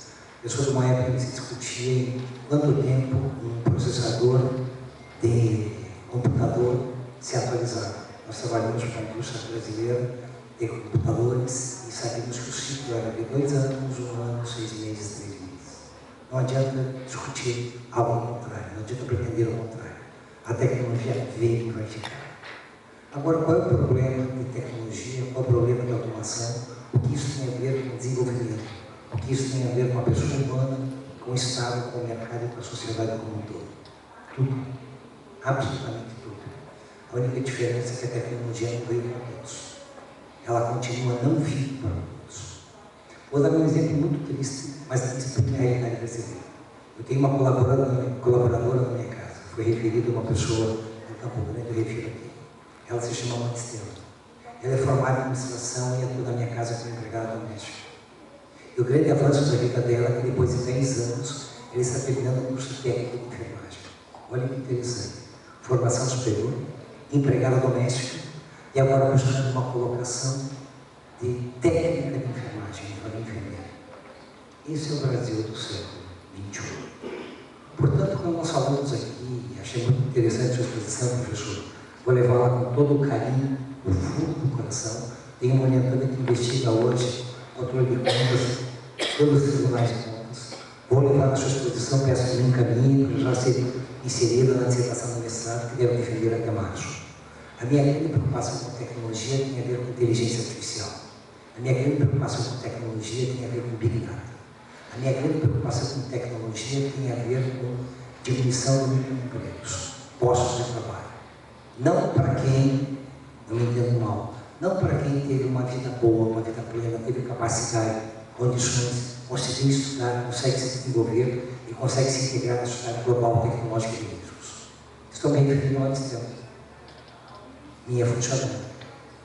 Eu sou de uma época que se discutia em quanto tempo um processador de computador se atualizava. Nós trabalhamos com a indústria brasileira de computadores e sabíamos que o ciclo era de 2 anos, 1 ano, 6 meses, 3 meses. Não adianta discutir algo ao contrário, não adianta pretender o contrário. A tecnologia veio e vai ficar. Agora, qual é o problema de tecnologia, qual é o problema de automação? O que isso tem a ver com desenvolvimento? O que isso tem a ver com a pessoa humana, com o Estado, com o mercado e com a sociedade como um todo? Tudo. Absolutamente tudo. A única diferença é que a tecnologia não veio para todos. Ela continua não vindo para todos. Vou dar um exemplo muito triste, mas que explica a realidade brasileira. Eu tenho uma colaboradora na minha casa, foi referida uma pessoa em Campo Grande, eu refiro aqui. Ela se chama Maristela. Ela é formada em administração e atua na minha casa como empregada doméstica. E o grande avanço da vida dela é que depois de 10 anos, ela está terminando o curso técnico de enfermagem. Olha que interessante. Formação superior, empregada doméstica e agora buscando uma colocação de técnica de enfermagem, para enfermeira. Esse é o Brasil do século XXI. Portanto, quando nós falamos aqui, achei muito interessante a sua exposição, professor, vou levá-la com todo o carinho, o fundo do coração. Tenho uma orientanda que investiga hoje, autor de contas, todos os tribunais de contas. Vou levar a sua exposição, peço que me encaminhe, para já ser inserido na dissertação do mestrado, que devo defender até março. A minha grande preocupação com tecnologia tem a ver com inteligência artificial. A minha grande preocupação com tecnologia tem a ver com Big Data. A minha grande preocupação com tecnologia tem a ver com diminuição de empregos, postos de trabalho. Não para quem, não me entendo mal, não para quem teve uma vida boa, uma vida plena, teve capacidade, condições, conseguiu estudar, consegue se desenvolver e consegue se integrar na sociedade global tecnológica de riscos. Estou me referindo ao Maristela, minha funcionária,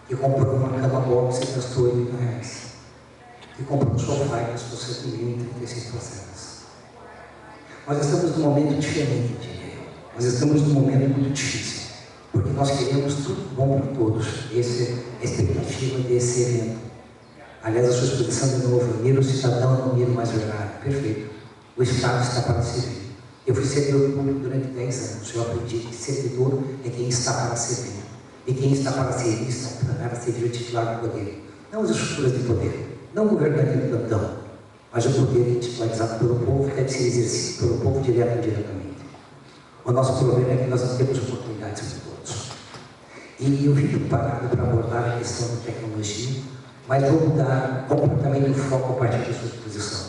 que comprou uma cama box e gastou R$8.000, que comprou um sofá e gastou 7.036 parcelas. Nós estamos num momento diferente, diria eu. Nós estamos num momento muito difícil, porque nós queremos tudo bom para todos. Essa é a expectativa desse evento. Aliás, a sua exposição de novo, mira o cidadão, não mira mais o erário. Perfeito. O Estado está para servir. Eu fui servidor público durante 10 anos. Eu aprendi que servidor é quem está para servir. E quem está para servir está para servir o titular do poder. Não as estruturas de poder, não o governante de plantão, mas o poder titularizado pelo povo, que deve ser exercido pelo povo direto ou indiretamente. O nosso problema é que nós não temos oportunidades para todos. E eu vim preparado para abordar a questão da tecnologia, mas vou mudar completamente o foco a partir da sua exposição.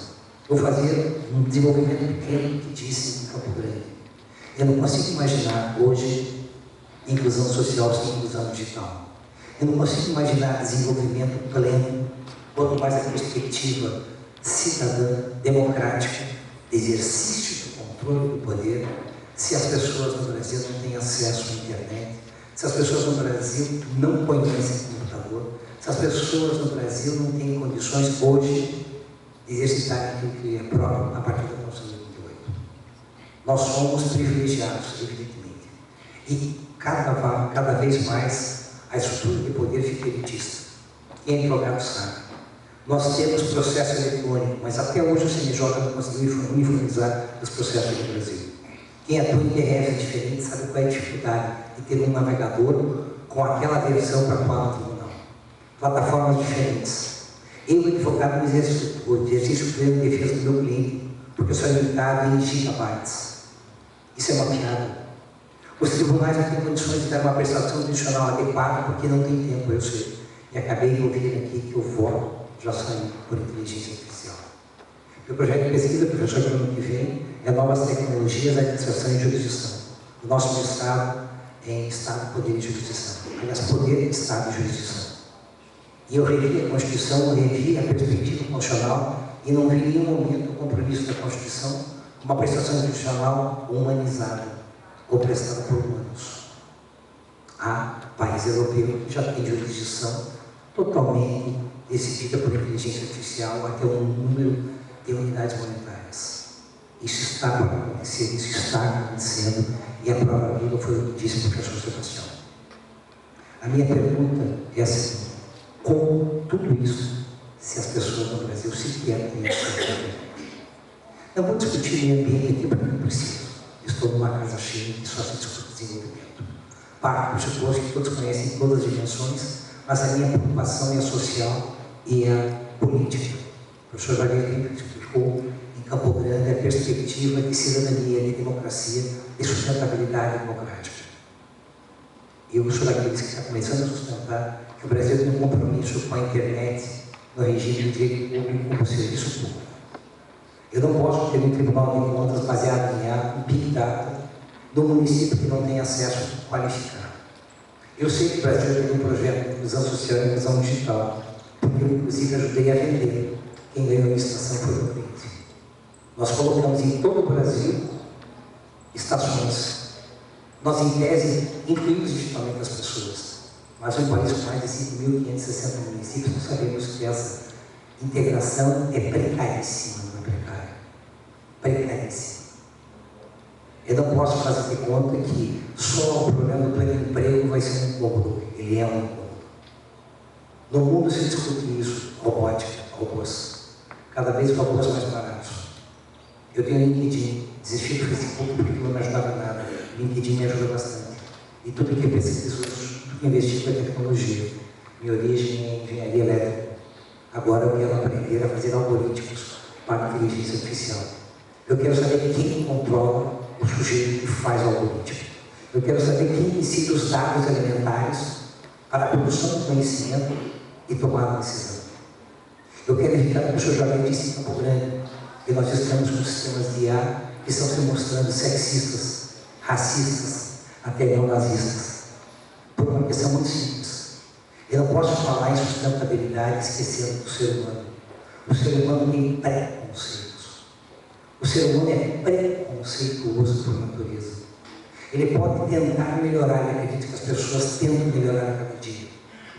Vou fazer um desenvolvimento pequeno que disse em Campo Grande. Eu não consigo imaginar hoje inclusão social sem inclusão digital. Eu não consigo imaginar desenvolvimento pleno, quanto mais a perspectiva cidadã, democrática, de exercício do controle do poder, se as pessoas no Brasil não têm acesso à internet, se as pessoas no Brasil não conhecem computador, se as pessoas no Brasil não têm condições hoje de exercitarem aquilo que é próprio a partir da Constituição de 88. Nós somos privilegiados, evidentemente. E cada vez mais a estrutura de poder fica elitista. Quem é advogado sabe. Nós temos processo eletrônico, mas até hoje o CNJ não conseguiu uniformizar os processos no Brasil. Quem atua em TRF diferente sabe qual é a dificuldade de ter um navegador com aquela versão para atuar no tribunal. Plataformas diferentes. Eu, advogado, não exerço o exercício pleno de defesa do meu cliente, porque eu sou limitado em gigabytes. Isso é uma piada. Os tribunais não têm condições de dar uma prestação judicial adequada porque não tem tempo, eu sei. E acabei de ouvir aqui que o voto já saiu por inteligência artificial. Meu projeto de pesquisa, professor, para o ano que vem, é novas tecnologias da administração e jurisdição. O nosso Estado é em Estado, Poder e Jurisdição. Aliás, Poder, Estado e Jurisdição. E eu revi a Constituição, eu revi a perspectiva constitucional e não vi em nenhum momento o compromisso da Constituição com uma prestação judicial humanizada ou prestada por humanos. Há países europeus que já têm jurisdição totalmente decidida por inteligência artificial até um número de unidades monetárias. Isso está para acontecer, isso está acontecendo, e a prova viva foi o que disse o professor Sebastião. A minha pergunta é a seguinte: como tudo isso, se as pessoas no Brasil sequer têm acesso? Não vou discutir meio ambiente aqui porque não preciso. Estou numa casa cheia que só se discute desenvolvimento. Parto do pressuposto que todos conhecem todas as dimensões, mas a minha preocupação é a social e a política. O professor Wagner explicou em Campo Grande a perspectiva de cidadania, de democracia, de sustentabilidade democrática. Eu sou daqueles que está começando a sustentar que o Brasil tem um compromisso com a internet no regime de direito público como serviço público. Eu não posso ter um tribunal de contas baseado em Big Data do município que não tem acesso qualificado. Eu sei que o Brasil tem um projeto de inclusão social e inclusão digital, porque eu, inclusive, ajudei a vender. Quem ganhou a licitação foi o cliente. Nós colocamos em todo o Brasil estações. Nós, em tese, incluímos digitalmente as pessoas. Mas um país com mais de 5.560 municípios, nós sabemos que essa integração é precaríssima, não é precária. Precaríssima. Eu não posso fazer de conta que só o programa do pleno emprego vai ser um incômodo. Ele é um incômodo. No mundo se discute isso, robótica, robôs. Cada vez robôs mais baratos. Eu tenho LinkedIn, desisti do Facebook porque não me ajudava em nada. LinkedIn me ajuda bastante. E tudo que eu pesquiso, tudo que eu investigo é tecnologia. Minha origem é engenharia elétrica. Agora eu quero aprender a fazer algoritmos para a inteligência artificial. Eu quero saber quem controla o sujeito que faz o algoritmo. Eu quero saber quem decide os dados alimentares para a produção de conhecimento e tomar a decisão. Eu quero evitar que o senhor já disse em Campo Grande que nós estamos com sistemas de IA que estão se mostrando sexistas, racistas, até neonazistas. Por uma questão muito simples. Eu não posso falar em sustentabilidade esquecendo do ser humano. O ser humano tem preconceitos. O ser humano é preconceituoso por natureza. Ele pode tentar melhorar, eu acredito que as pessoas tentam melhorar a cada dia.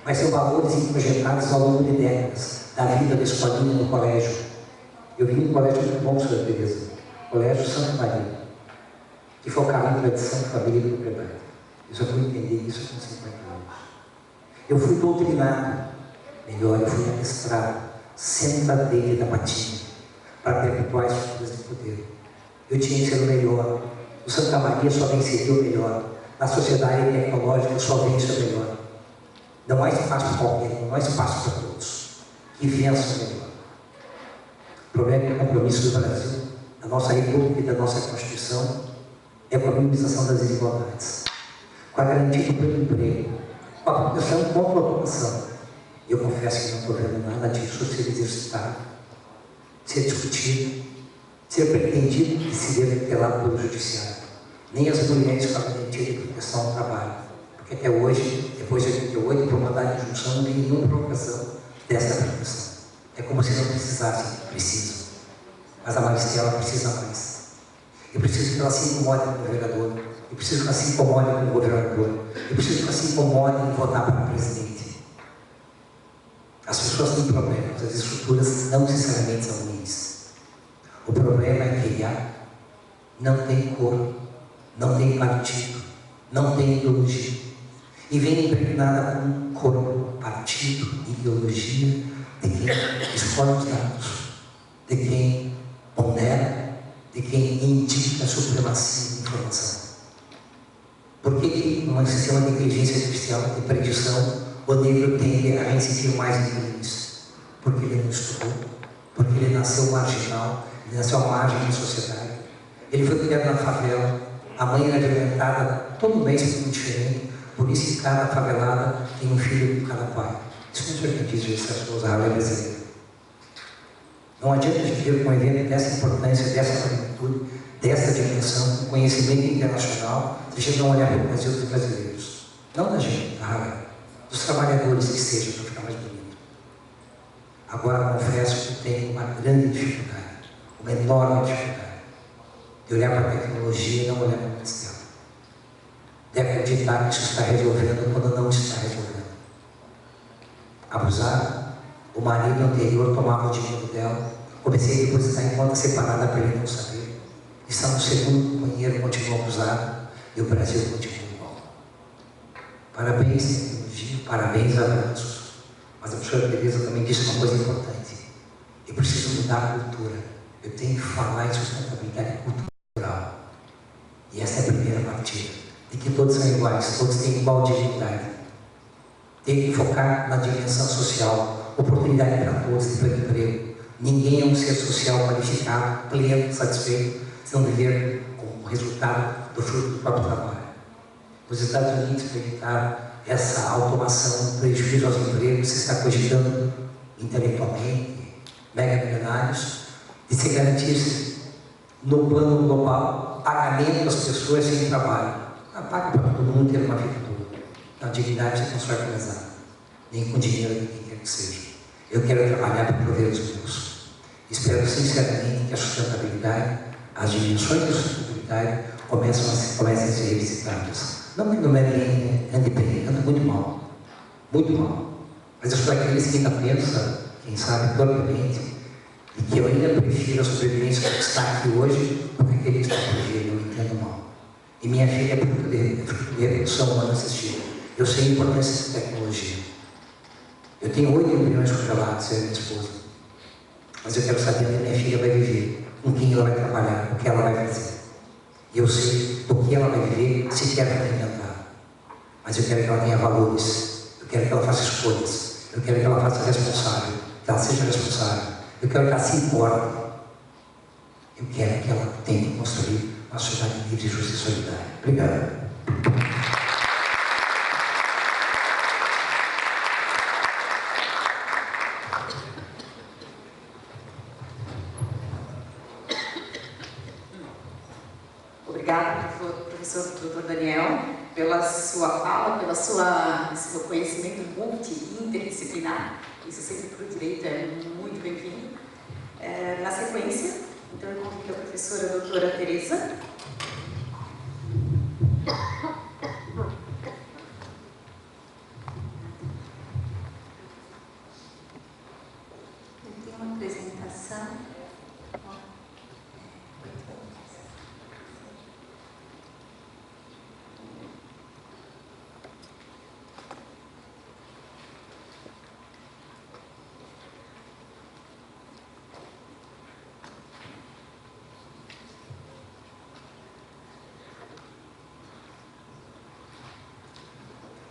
Mas são valores introjetados ao longo de décadas da vida da escolinha no colégio. Eu vim num colégio muito bom, Sra. Teresa, Colégio Santa Maria, que focava em tradição, família e propriedade. Eu só fui entender isso com 50 anos. Eu fui doutrinado, melhor, eu fui adestrado, sentadeira da patinha, para perpetuar as estruturas de poder. Eu tinha que ser o melhor. O Santa Maria só venceria o melhor. Na sociedade tecnológica só vence o melhor. Não há espaço para qualquer, não há espaço para todos. Que vença o melhor. O problema é que o compromisso do Brasil, da nossa República e da nossa Constituição, é com a minimização das desigualdades, com a garantia do pleno emprego, com a proteção contra a ocupação. Eu confesso que não estou vendo nada disso ser exercitado, ser discutido, ser pretendido e se deve tutelado pelo Judiciário. Nem as mulheres com a garantia de proteção ao trabalho. Porque até hoje, depois de 88, por mandado de injunção, não tem nenhuma provocação dessa proteção. É como se não precisasse, precisam. Mas a Maristela precisa mais. Eu preciso que ela se incomode com o governador. Eu preciso que ela se incomode com o governador. Eu preciso que ela se incomode em votar para o presidente. As pessoas têm problemas, as estruturas não necessariamente são ruins. O problema é que não tem cor, não tem partido, não tem ideologia. E vem impregnada com cor, partido, ideologia, de quem escolhe os dados, de quem pondera, de quem indica a supremacia de informação. Por que um sistema de inteligência artificial de predição o negro tende a incidir mais negros? Porque ele não estudou, porque ele nasceu marginal, ele nasceu à margem da sociedade. Ele foi criado na favela, a mãe era alimentada todo mês por um diferente, por isso que cada favelada tem um filho de cada pai. Isso não é o que diz essas coisas, a lei brasileira. Não adianta a gente ter um evento dessa importância, dessa magnitude, dessa dimensão, com conhecimento internacional, se a gente não olhar para o Brasil dos brasileiros. Não da gente, dos trabalhadores que sejam, para ficar mais bonito. Agora, confesso que tenho uma grande dificuldade, uma enorme dificuldade, de olhar para a tecnologia e não olhar para o Maristela. Deve acreditar que isso está resolvendo quando não está resolvendo. Abusar, o marido anterior tomava o dinheiro dela, comecei a depositar em conta separada para ele não saber. Está no segundo banheiro, continua abusado, e o Brasil continua igual. Parabéns, tecnologia, parabéns, avanços. Mas a professora Teresa também disse uma coisa importante. Eu preciso mudar a cultura. Eu tenho que falar em sustentabilidade cultural. E essa é a primeira partida. De que todos são iguais, todos têm igual dignidade. Tem que focar na dimensão social, oportunidade para todos, de pleno emprego. Ninguém é um ser social qualificado, pleno, satisfeito, se não viver como resultado do fruto do próprio trabalho. Nos Estados Unidos, para evitar essa automação, prejuízo aos empregos, se está cogitando intelectualmente, mega milionários, e se garantir no plano global pagamento das pessoas sem trabalho. Paga para todo mundo ter uma vida boa. A dignidade se constrói com exato, nem com dinheiro de quem quer que seja. Eu quero trabalhar para prover os meus. Espero sinceramente que a sustentabilidade, as dimensões da sustentabilidade comecem a ser revisitadas. Não que no Medellín ande bem, anda muito mal. Muito mal. Mas eu sou daqueles que ainda pensa, quem sabe, torpemente, e que eu ainda prefiro a sobrevivência que está aqui hoje do que aquele que está por vir, eu não entendo mal. E minha filha é fruto de reprodução humana assistida. Eu sei a importância da tecnologia. Eu tenho 8 embriões congelados, eu e minha esposa. Mas eu quero saber onde minha filha vai viver, com quem ela vai trabalhar, o que ela vai fazer. E eu sei do que ela vai viver, se quer alimentar. Mas eu quero que ela tenha valores. Eu quero que ela faça escolhas. Eu quero que ela faça responsável. Que ela seja responsável. Eu quero que ela se importe. Eu quero que ela tente construir uma sociedade livre, justa e solidária. Obrigado. Obrigada, professor Dr. Daniel, pela sua fala, pelo seu conhecimento multi-interdisciplinar. Isso sempre para o direito é muito bem-vindo. Na sequência, então, eu convido a professora doutora Tereza. Eu tenho uma apresentação.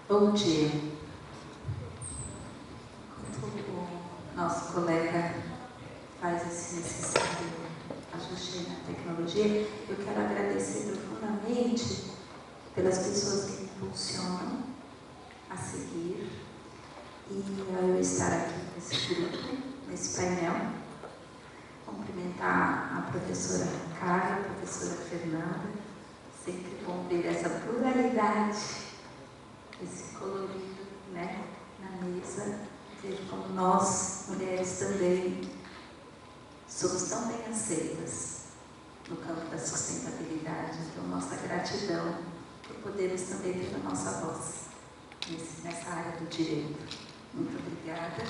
Bom dia. Enquanto o nosso colega faz esse necessário ajuste na tecnologia, eu quero agradecer profundamente pelas pessoas que me impulsionam a seguir e a eu estar aqui nesse grupo, nesse painel. Cumprimentar a professora Carla, a professora Fernanda, sempre bom ver essa pluralidade, esse colorido, né, na mesa, ver como nós, mulheres, também somos tão bem aceitas no campo da sustentabilidade. Então, nossa gratidão por podermos também ter a nossa voz nessa área do direito. Muito obrigada.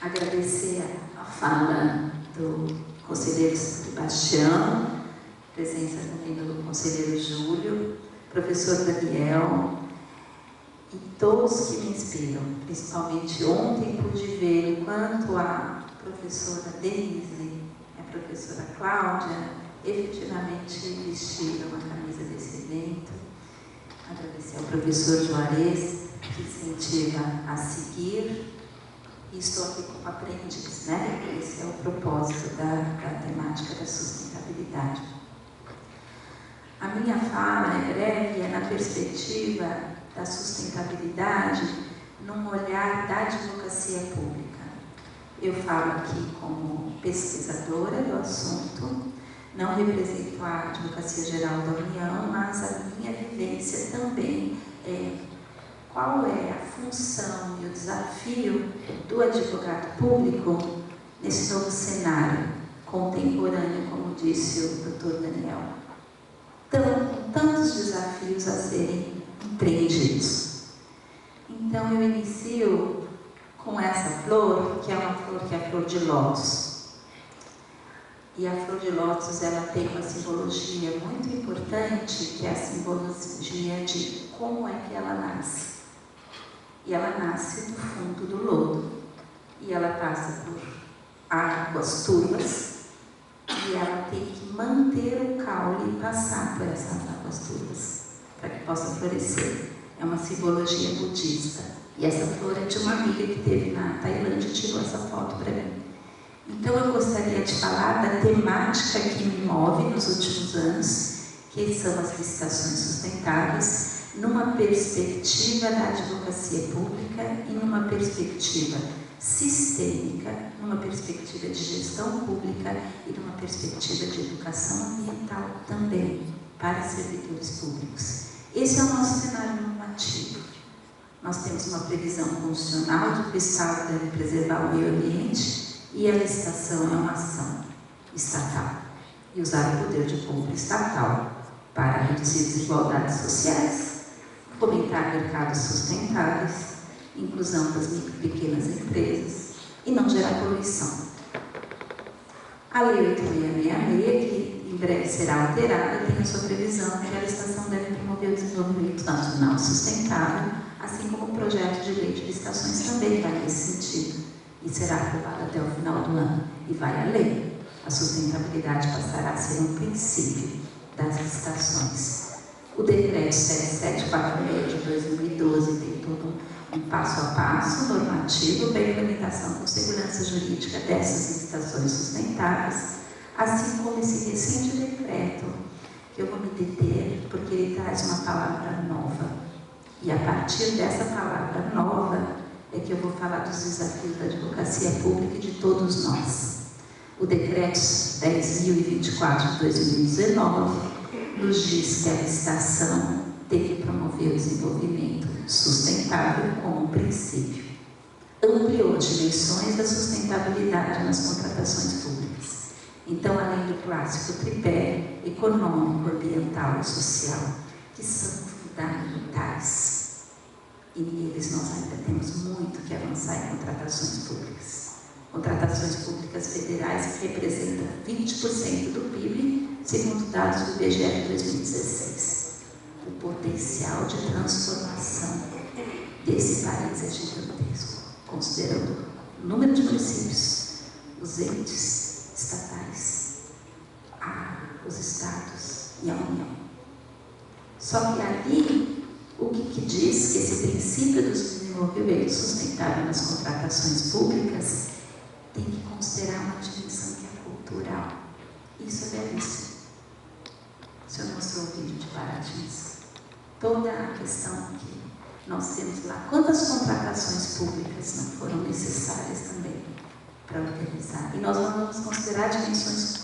Agradecer a fala do conselheiro Sebastião, presença também do conselheiro Júlio, professor Daniel, e todos que me inspiram, principalmente ontem pude ver o quanto a professora Denise e a professora Cláudia efetivamente vestiram a camisa desse evento. Agradecer ao professor Juarez, que incentiva a seguir, e estou aqui como aprendiz, né? Esse é o propósito da temática da sustentabilidade. A minha fala é breve, é na perspectiva da sustentabilidade num olhar da advocacia pública. Eu falo aqui como pesquisadora do assunto, não represento a Advocacia Geral da União, mas a minha vivência também é qual é a função e o desafio do advogado público nesse novo cenário contemporâneo, como disse o Dr. Daniel. Com tantos desafios a serem empreendidos. Então, eu inicio com essa flor, que é uma flor que é a flor de lótus. E a flor de lótus, ela tem uma simbologia muito importante, que é a simbologia de como é que ela nasce. E ela nasce no fundo do lodo. E ela passa por águas turvas, e ela tem que manter o caule e passar por essas águas turvas, para que possa florescer. É uma simbologia budista. E essa flor é de uma amiga que esteve na Tailândia e tirou essa foto para mim. Então, eu gostaria de falar da temática que me move nos últimos anos, que são as licitações sustentáveis, numa perspectiva da advocacia pública e numa perspectiva sistêmica, numa perspectiva de gestão pública e numa perspectiva de educação ambiental também, para servidores públicos. Esse é o nosso cenário normativo. Nós temos uma previsão constitucional de que o Estado deve preservar o meio ambiente E a licitação é uma ação estatal. E usar o poder de compra estatal para reduzir desigualdades sociais, fomentar mercados sustentáveis, inclusão das micro e pequenas empresas e não gerar poluição. A Lei 8666, que em breve será alterada, tem a sua previsão que a licitação deve promover o desenvolvimento nacional sustentável, assim como o projeto de lei de licitações também vai nesse sentido e será aprovado até o final do ano e vai além. A sustentabilidade passará a ser um princípio das licitações. O decreto 7746 de 2012 tem todo um passo a passo normativo para a implementação com segurança jurídica dessas licitações sustentáveis, assim como esse recente decreto, que eu vou me deter porque ele traz uma palavra nova. E a partir dessa palavra nova é que eu vou falar dos desafios da advocacia pública e de todos nós. O decreto 10.024 de 2019 nos diz que a licitação tem que promover o desenvolvimento sustentável como princípio. Ampliou dimensões da sustentabilidade nas contratações públicas. Então, além do clássico tripé econômico, ambiental e social, que são fundamentais, e neles nós ainda temos muito que avançar em contratações públicas. Contratações públicas federais que representam 20% do PIB, segundo dados do IBGE de 2016. O potencial de transformação desse país é gigantesco, considerando o número de municípios, os entes estatais, os estados e a União. Só que ali, o que diz que esse princípio do desenvolvimento sustentável nas contratações públicas tem que considerar uma dimensão que é cultural. Isso é belíssimo. O senhor mostrou o vídeo de Paradins. Toda a questão que nós temos lá. Quantas contratações públicas não foram necessárias também para organizar? E nós não vamos considerar dimensões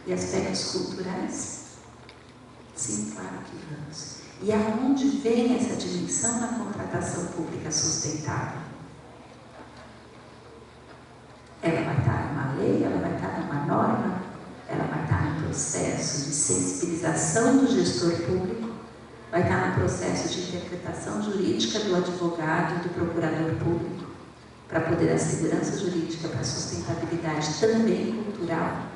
e aspectos culturais? Sim, claro que vamos. E aonde vem essa dimensão na contratação pública sustentável? Ela vai estar numa lei, ela vai estar numa norma, ela vai estar no processo de sensibilização do gestor público, vai estar no processo de interpretação jurídica do advogado e do procurador público, para poder dar segurança jurídica para a sustentabilidade também cultural,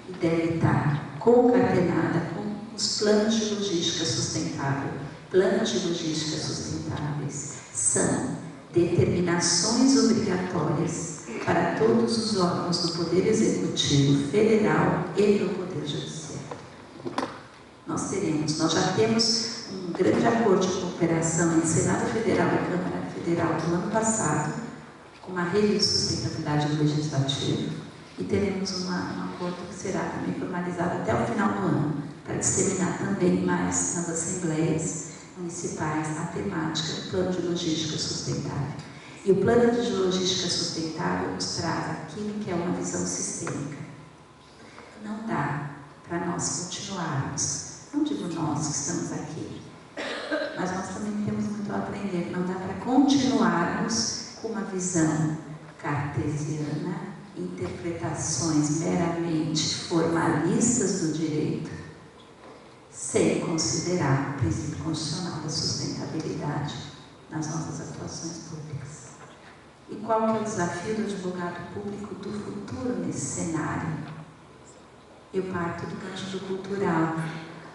e deve estar concatenada com os planos de logística sustentável. Planos de logística sustentáveis são determinações obrigatórias para todos os órgãos do Poder Executivo Federal e do Poder Judiciário. Nós já temos um grande acordo de cooperação entre Senado Federal e Câmara Federal do ano passado, com uma rede de sustentabilidade do Legislativo, e teremos um acordo que será também formalizado até o final do ano, para disseminar também mais nas assembleias municipais a temática do Plano de Logística Sustentável. E o Plano de Logística Sustentável nos traz aquilo que é uma visão sistêmica. Não dá para nós continuarmos, não digo nós que estamos aqui, mas nós também temos muito a aprender. Não dá para continuarmos com uma visão cartesiana, interpretações meramente formalistas do direito, sem considerar o princípio constitucional da sustentabilidade nas nossas atuações públicas. E qual que é o desafio do advogado público do futuro nesse cenário? Eu parto do gancho do cultural,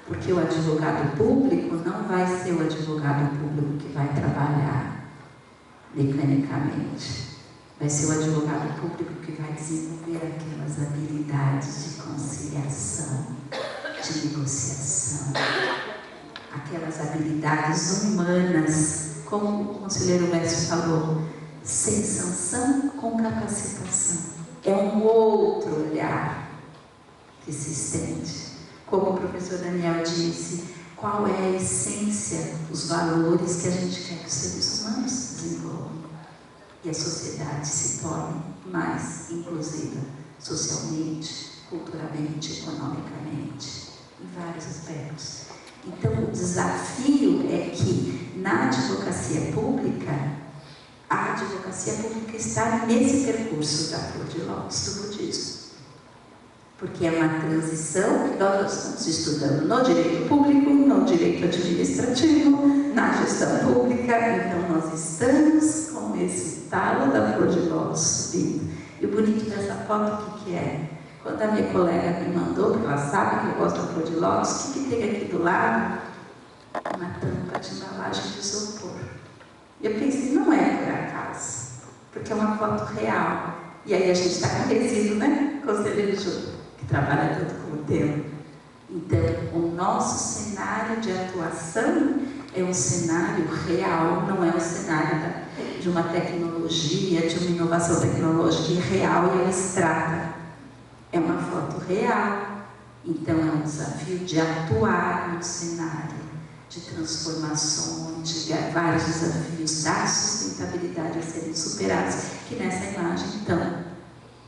porque o advogado público não vai ser o advogado público que vai trabalhar mecanicamente. Vai ser o advogado público que vai desenvolver aquelas habilidades de conciliação, de negociação, aquelas habilidades humanas, como o conselheiro Lécio falou, sem sanção, com capacitação. É um outro olhar que se estende. Como o professor Daniel disse, qual é a essência, os valores que a gente quer que os seres humanos desenvolvam e a sociedade se torne mais inclusiva, socialmente, culturalmente, economicamente, em vários aspectos. Então, o desafio é que, na advocacia pública, A advocacia pública está nesse percurso da Flor de Lótus do budismo. Porque é uma transição que nós estamos estudando no direito público, no direito administrativo, na gestão pública. Então, nós estamos com esse talo da Flor de Lótus subindo. E o bonito dessa foto, o que é? Quando a minha colega me mandou, porque ela sabe que eu gosto da Flor de Lótus, o que tem aqui do lado? Uma tampa de embalagem de isopor. E eu pensei, não é por acaso, porque é uma foto real. E aí a gente está com resíduo, né? Conselheiro Júlio, que trabalha tanto com o tema. Então, o nosso cenário de atuação é um cenário real, não é um cenário de uma tecnologia, de uma inovação tecnológica real e abstrata. É uma foto real. Então, é um desafio de atuar no cenário de transformações, de vários desafios da sustentabilidade a serem superados, que nessa imagem estão,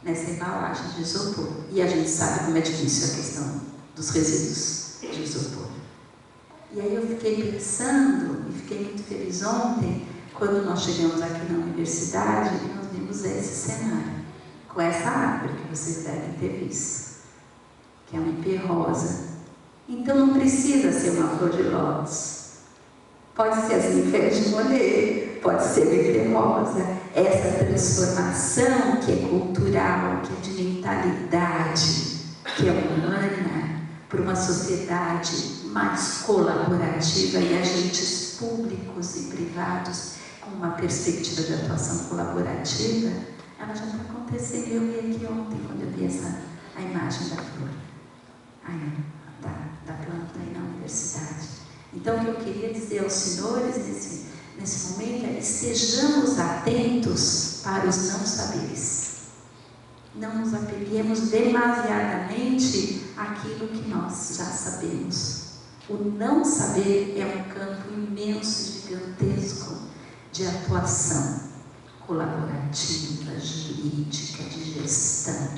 nessa embalagem de isopor. E a gente sabe como é difícil a questão dos resíduos de isopor. E aí eu fiquei pensando, e fiquei muito feliz ontem, quando nós chegamos aqui na universidade, e nós vimos esse cenário, com essa árvore que vocês devem ter visto, que é uma ipê rosa. Então não precisa ser uma flor de lótus. Pode ser as ninféias de Monet, pode ser a ipê rosa. Essa transformação que é cultural, que é de mentalidade, que é humana, para uma sociedade mais colaborativa e agentes públicos e privados com uma perspectiva de atuação colaborativa, ela já está acontecendo. Eu vi aqui ontem, quando eu vi a imagem da flor, da planta aí na universidade. Então, o que eu queria dizer aos senhores nesse momento é: estejamos atentos para os não saberes. Não nos apeguemos demasiadamente àquilo que nós já sabemos. O não saber é um campo imenso, gigantesco de atuação colaborativa, jurídica, de gestão.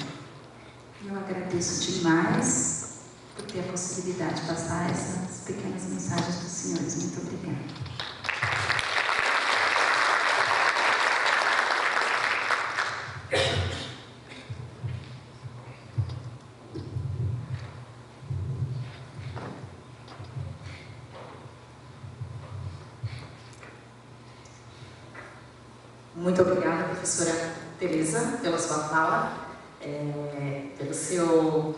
Eu agradeço demais por ter a possibilidade de passar essas pequenas mensagens dos senhores. Muito obrigada. Muito obrigada, professora Teresa, pela sua fala, pelo seu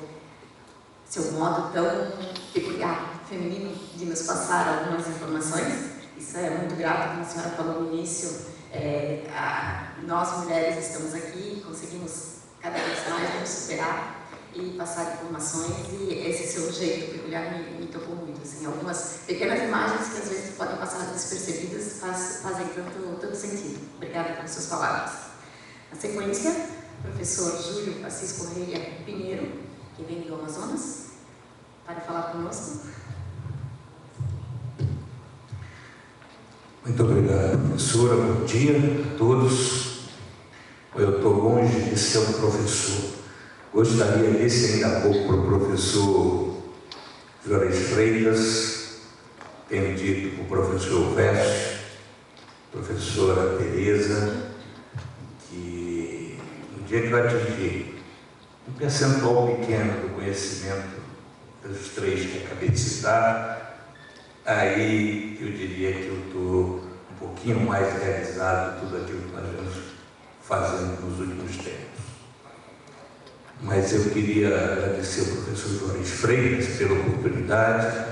modo tão peculiar, feminino, de nos passar algumas informações. Isso é muito grato, como a senhora falou no início. Nós, mulheres, estamos aqui, conseguimos cada vez mais nos superar e passar informações, e esse seu jeito peculiar me tocou muito. Assim, algumas pequenas imagens que às vezes podem passar despercebidas fazem tanto sentido. Obrigada pelas suas palavras. Na sequência, o professor Júlio Assis Correia Pinheiro, que vem do Amazonas, para falar conosco. Muito obrigado, professora. Bom dia a todos. Eu estou longe de ser um professor. Gostaria, disse ainda há pouco para o professor Juarez Freitas, tenho dito para o professor Vécio, professora Teresa, que no dia que eu atingir um percentual pequeno do conhecimento dos três que acabei de citar, aí eu diria que eu estou um pouquinho mais realizado em tudo aquilo que nós vamos fazendo nos últimos tempos. Mas eu queria agradecer ao professor Juarez Freitas pela oportunidade.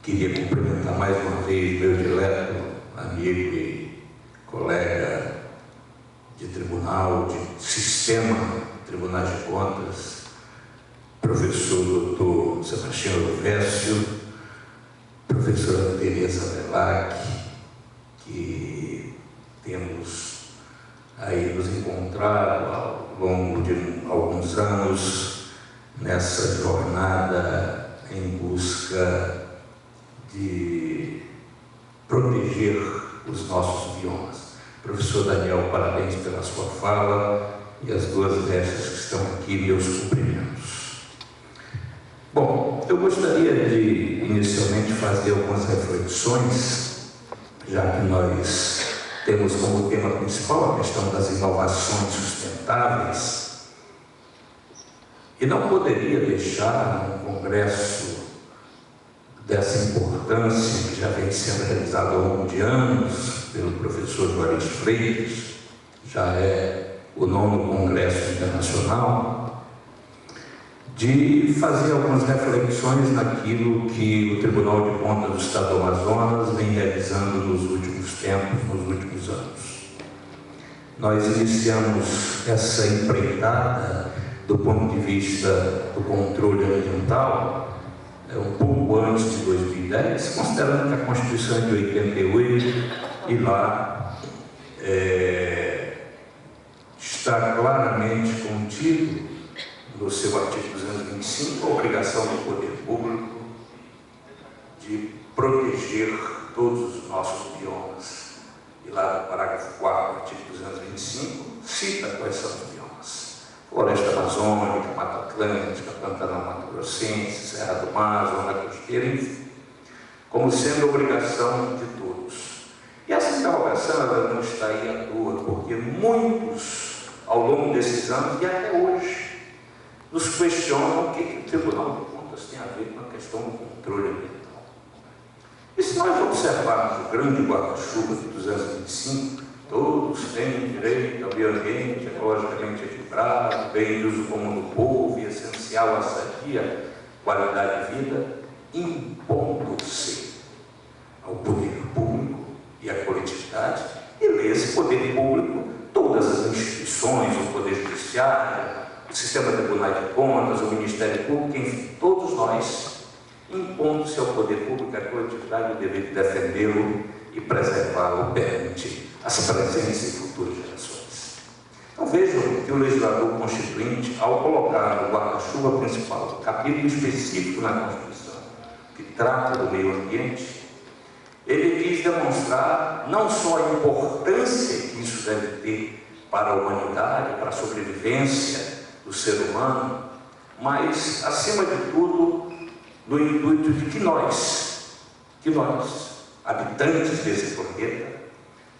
Queria cumprimentar mais uma vez meu dileto amigo e colega de tribunal, de sistema de tribunais de contas, professor doutor Sebastião Vécio, professora Teresa Velac, que temos aí nos encontrado ao longo de alguns anos nessa jornada em busca de proteger os nossos biomas. Professor Daniel, parabéns pela sua fala, e as duas mestres que estão aqui, meus cumprimentos. Bom, eu gostaria de inicialmente fazer algumas reflexões, já que nós temos como tema principal a questão das inovações sustentáveis, e não poderia deixar um congresso dessa importância, que já vem sendo realizado há um de anos pelo professor Juarez Freitas, já é o 9º Congresso Internacional, de fazer algumas reflexões naquilo que o Tribunal de Contas do Estado do Amazonas vem realizando nos últimos tempos, nos últimos anos. Nós iniciamos essa empreitada do ponto de vista do controle ambiental um pouco antes de 2010, considerando que a Constituição é de 88 e lá está claramente contido no seu artigo 225 a obrigação do poder público de proteger todos os nossos biomas. E lá no parágrafo 4 do artigo 225 cita quais são os biomas: Floresta Amazônica, Mata Atlântica, Pantanal Mato Grossense, Serra do Mar, Zona Costeira, enfim, como sendo obrigação de todos. E essa interrogação ela não está aí à toa, porque muitos, ao longo desses anos e até hoje, nos questionam o que o Tribunal de Contas tem a ver com a questão do controle ambiental. E se nós observarmos o grande guarda-chuva de 225, todos têm direito ao meio ambiente ecologicamente equilibrado, bem de uso comum do povo e essencial à sadia qualidade de vida, impondo-se ao poder público e à coletividade, e nesse poder público todas as instituições, o Poder Judiciário, o Sistema Tribunal de Contas, o Ministério Público, enfim, todos nós, impondo-se ao poder público e à coletividade o dever de defendê-lo e preservá-lo perante as presentes e futuras gerações. Então vejam que o legislador constituinte, ao colocar no guarda-chuva principal o capítulo específico na Constituição que trata do meio ambiente, ele quis demonstrar não só a importância que isso deve ter para a humanidade, para a sobrevivência do ser humano, mas, acima de tudo, no intuito de que nós, habitantes desse planeta,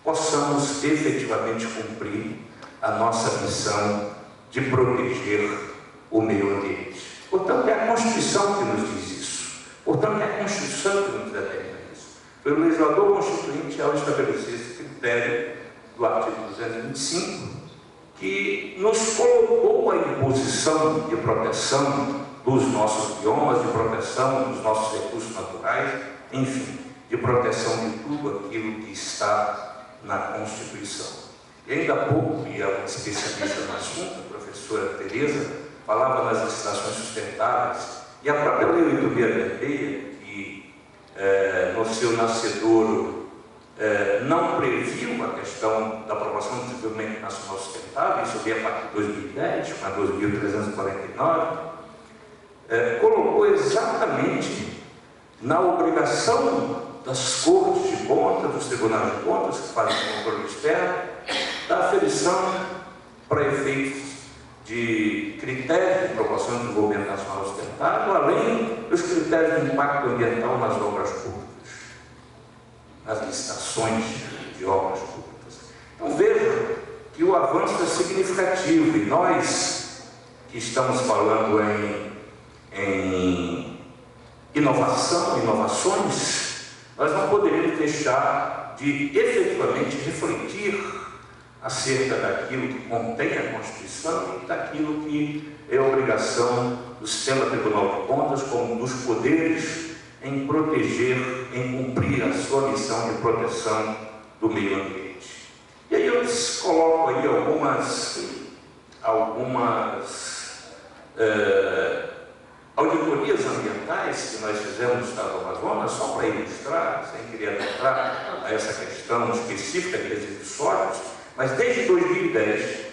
possamos efetivamente cumprir a nossa missão de proteger o meio ambiente. Portanto, é a Constituição que nos diz isso. Portanto, é a Constituição que nos determina isso. Foi o legislador constituinte, ao estabelecer esse critério do artigo 225, que nos colocou a imposição de proteção dos nossos biomas, de proteção dos nossos recursos naturais, enfim, de proteção de tudo aquilo que está na Constituição. E ainda há pouco, e uma especialista no assunto, a professora Tereza, falava nas licitações sustentáveis, e a própria Lei 8.666, que no seu nascedouro não previu a questão da aprovação do desenvolvimento nacional sustentável, isso veio a partir de 2010, com a 2.349, colocou exatamente na obrigação das cortes de contas, dos tribunais de contas, que fazem o controle externo, da aferição para efeitos de critérios de aprovação do desenvolvimento nacional sustentável, além dos critérios de impacto ambiental nas obras públicas, nas licitações de obras públicas. Então vejam que o avanço é significativo, e nós que estamos falando em inovações, nós não poderíamos deixar de efetivamente refletir acerca daquilo que contém a Constituição e daquilo que é obrigação do Sistema Tribunal de Contas, como dos poderes, em proteger, em cumprir a sua missão de proteção do meio ambiente. E aí eu coloco aí algumas auditorias ambientais que nós fizemos no Estado do Amazonas, só para ilustrar, sem querer entrar a essa questão específica de resíduos sólidos, mas desde 2010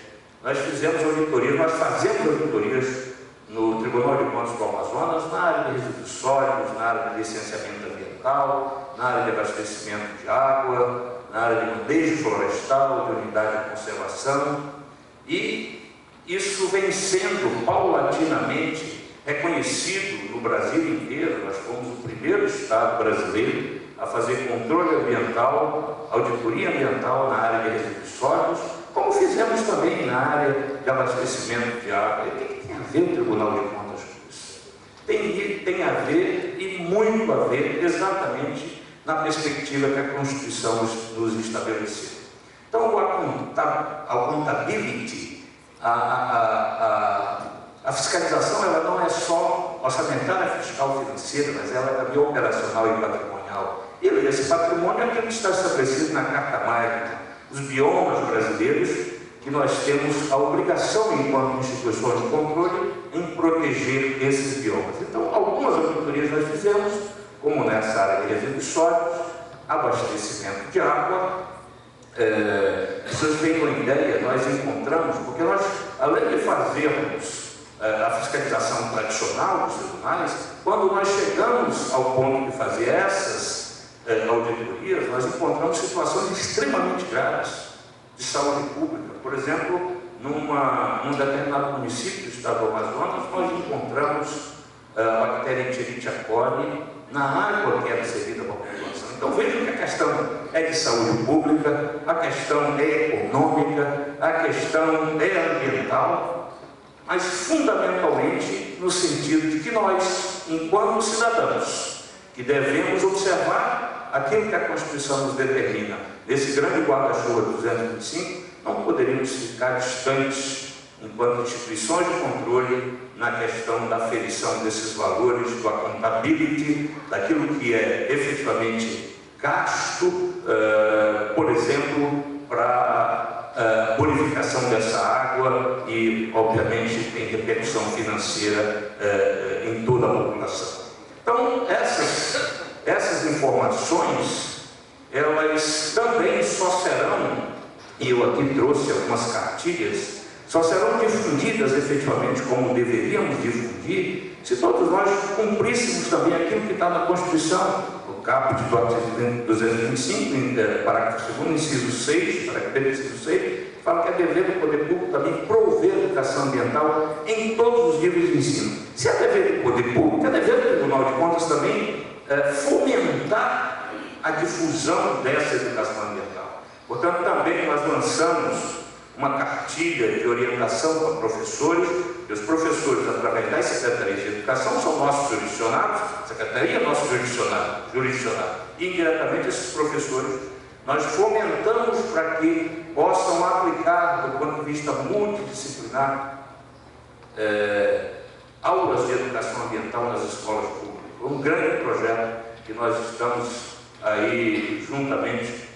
nós fazemos auditorias no Tribunal de Contas do Amazonas na área de resíduos sólidos, na área de licenciamento ambiental, na área de abastecimento de água, na área de manejo florestal, de unidade de conservação, e isso vem sendo paulatinamente reconhecido no Brasil inteiro. Nós fomos o primeiro Estado brasileiro a fazer controle ambiental, auditoria ambiental na área de resíduos sólidos, como fizemos também na área de abastecimento de água. E o que tem a ver o Tribunal de Contas com isso? Tem a ver, e muito a ver, exatamente na perspectiva que a Constituição nos estabeleceu. Então, a accountability, a fiscalização, ela não é só orçamentária, fiscal, financeira, mas ela é também operacional e patrimonial. E esse patrimônio é aquilo que está estabelecido na Carta Magna, os biomas brasileiros, que nós temos a obrigação, enquanto instituições de controle, em proteger esses biomas. Então, algumas auditorias nós fizemos, como nessa área de resíduos sólidos, abastecimento de água. Vocês têm uma ideia, nós encontramos, porque nós, além de fazermos a fiscalização tradicional dos tribunais, quando nós chegamos ao ponto de fazer essas auditorias, nós encontramos situações extremamente graves de saúde pública. Por exemplo, num determinado município do estado do Amazonas, nós encontramos a bactéria Escherichia coli na água que era servida para a população. Então vejam que a questão é de saúde pública, a questão é econômica, a questão é ambiental, mas fundamentalmente no sentido de que nós, enquanto cidadãos, que devemos observar aquilo que a Constituição nos determina, nesse grande guarda-chuva 225, não poderíamos ficar distantes, enquanto instituições de controle, na questão da aferição desses valores, do accountability, daquilo que é efetivamente gasto, por exemplo, para bonificação dessa água e, obviamente, tem repercussão financeira em toda a população. Então, essas informações, elas também só serão, e eu aqui trouxe algumas cartilhas, só serão difundidas efetivamente como deveríamos difundir, se todos nós cumpríssemos também aquilo que está na Constituição, o caput do artigo 225, parágrafo 2º, inciso 6, parágrafo 1º, inciso 6, fala que é dever do poder público também prover educação ambiental em todos os níveis de ensino. Se é dever do poder público, é dever do Tribunal de Contas também fomentar a difusão dessa educação ambiental. Portanto, também nós lançamos uma cartilha de orientação para professores, e os professores, através das secretarias de educação, são nossos jurisdicionados, a secretaria é nosso jurisdicionado, e indiretamente esses professores, nós fomentamos para que possam aplicar, do ponto de vista multidisciplinar, aulas de educação ambiental nas escolas públicas. Um grande projeto que nós estamos aí, juntamente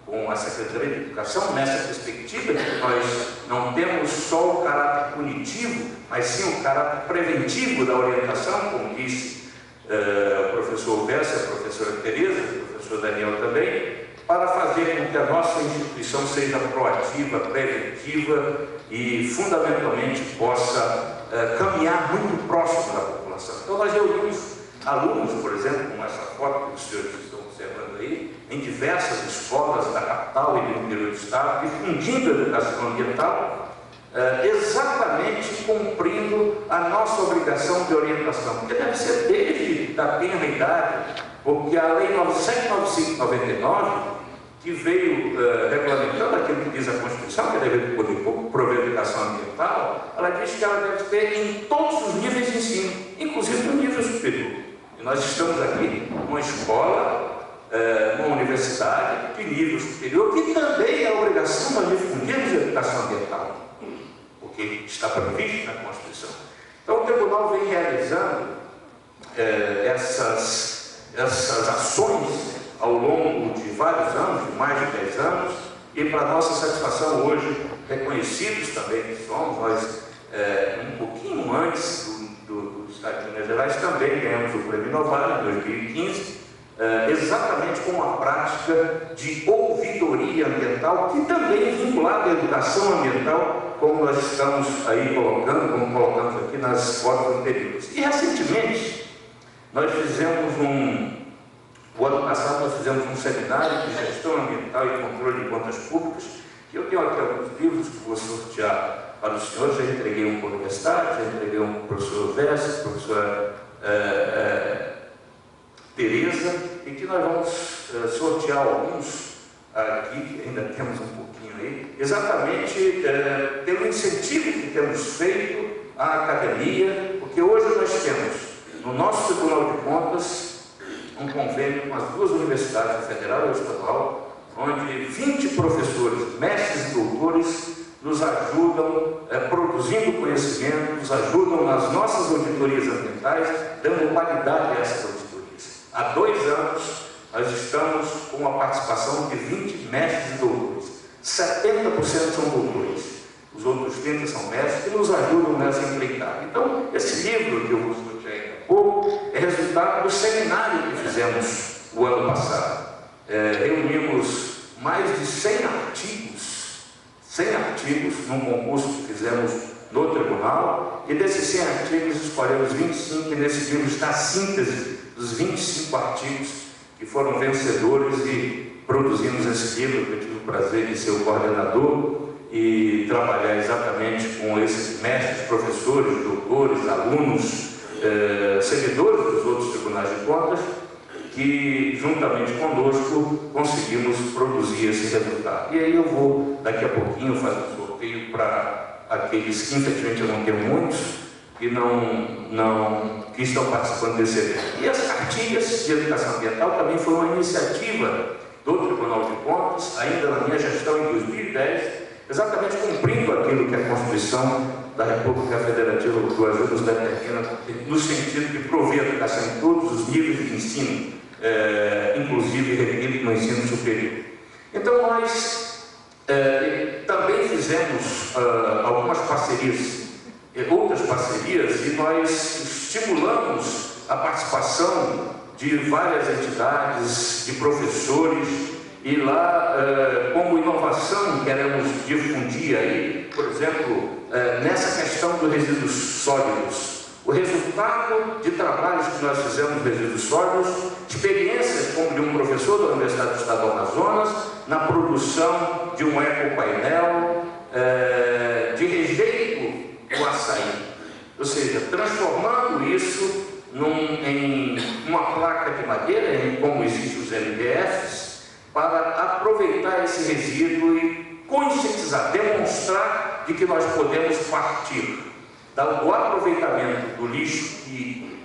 com a Secretaria de Educação, nessa perspectiva de que nós não temos só o caráter punitivo, mas sim o caráter preventivo da orientação, como disse o professor Versa, a professora Tereza, o professor Daniel também, para fazer com que a nossa instituição seja proativa, preventiva e, fundamentalmente, possa caminhar muito próximo da população. Então, nós reunimos alunos, por exemplo, com essa foto que os senhores estão observando aí, em diversas escolas da capital e do interior do estado, difundindo a educação ambiental, exatamente cumprindo a nossa obrigação de orientação, porque deve ser desde da tenra idade, porque a Lei 9795/99, que veio regulamentando aquilo que diz a Constituição, que é dever do poder público prover educação ambiental, ela diz que ela deve ter em todos os níveis de ensino, inclusive no nível superior. E nós estamos aqui numa escola, numa universidade de nível superior, que também é a obrigação nós difundirmos a educação ambiental, porque está previsto na Constituição. Então o Tribunal vem realizando essas ações ao longo de vários anos, de mais de 10 anos, e para nossa satisfação hoje, reconhecidos também que somos, nós um pouquinho antes do Estado de Minas Gerais também ganhamos o Prêmio Inovar em 2015, exatamente com uma prática de ouvidoria ambiental, que também é vinculada à educação ambiental, como nós estamos aí colocando, como colocamos aqui nas fotos anteriores. E recentemente, nós fizemos o ano passado nós fizemos um seminário de gestão ambiental e controle de contas públicas, que eu tenho aqui alguns livros que vou sortear para os senhores, já entreguei um para a universidade, já entreguei um para o professor Versa, para a professora Tereza, e e que nós vamos sortear alguns aqui, que ainda temos um pouquinho aí, exatamente pelo incentivo que temos feito à academia, porque hoje nós temos no nosso Tribunal de Contas um convênio com as duas universidades, a federal e a estadual, onde 20 professores, mestres e doutores, nos ajudam produzindo conhecimento, nos ajudam nas nossas auditorias ambientais, dando qualidade a essas auditorias. Há 2 anos, nós estamos com a participação de 20 mestres e doutores. 70% são doutores. Os outros 30 são mestres que nos ajudam nessa empreitada. Então, esse livro que eu vou discutir ainda há pouco é resultado do seminário que fizemos o ano passado. Reunimos mais de 100 artigos num concurso que fizemos no tribunal, e desses 100 artigos escolhemos 25, e nesse livro está a síntese dos 25 artigos que foram vencedores, e produzimos esse livro, que eu tive o prazer de ser o coordenador e trabalhar exatamente com esses mestres, professores, doutores, alunos, servidores dos outros tribunais de contas, que juntamente conosco conseguimos produzir esse resultado. E aí eu vou daqui a pouquinho fazer um sorteio para aqueles que infelizmente eu não tenho muitos que estão participando desse evento. E as cartilhas de educação ambiental também foi uma iniciativa do Tribunal de Contas, ainda na minha gestão em 2010, exatamente cumprindo aquilo que a Constituição da República Federativa do Brasil nos determina, no sentido de prover a educação em todos os níveis de ensino, inclusive no ensino superior. Então nós também fizemos algumas parcerias, outras parcerias, e nós estimulamos a participação de várias entidades, de professores, e lá, como inovação, queremos difundir aí, por exemplo, nessa questão dos resíduos sólidos. O resultado de trabalhos que nós fizemos de resíduos sólidos, experiências como de um professor da Universidade do Estado do Amazonas, na produção de um ecopainel de rejeito do açaí. Ou seja, transformando isso em uma placa de madeira, como existem os LDFs, para aproveitar esse resíduo e conscientizar, demonstrar de que nós podemos partir do aproveitamento do lixo, que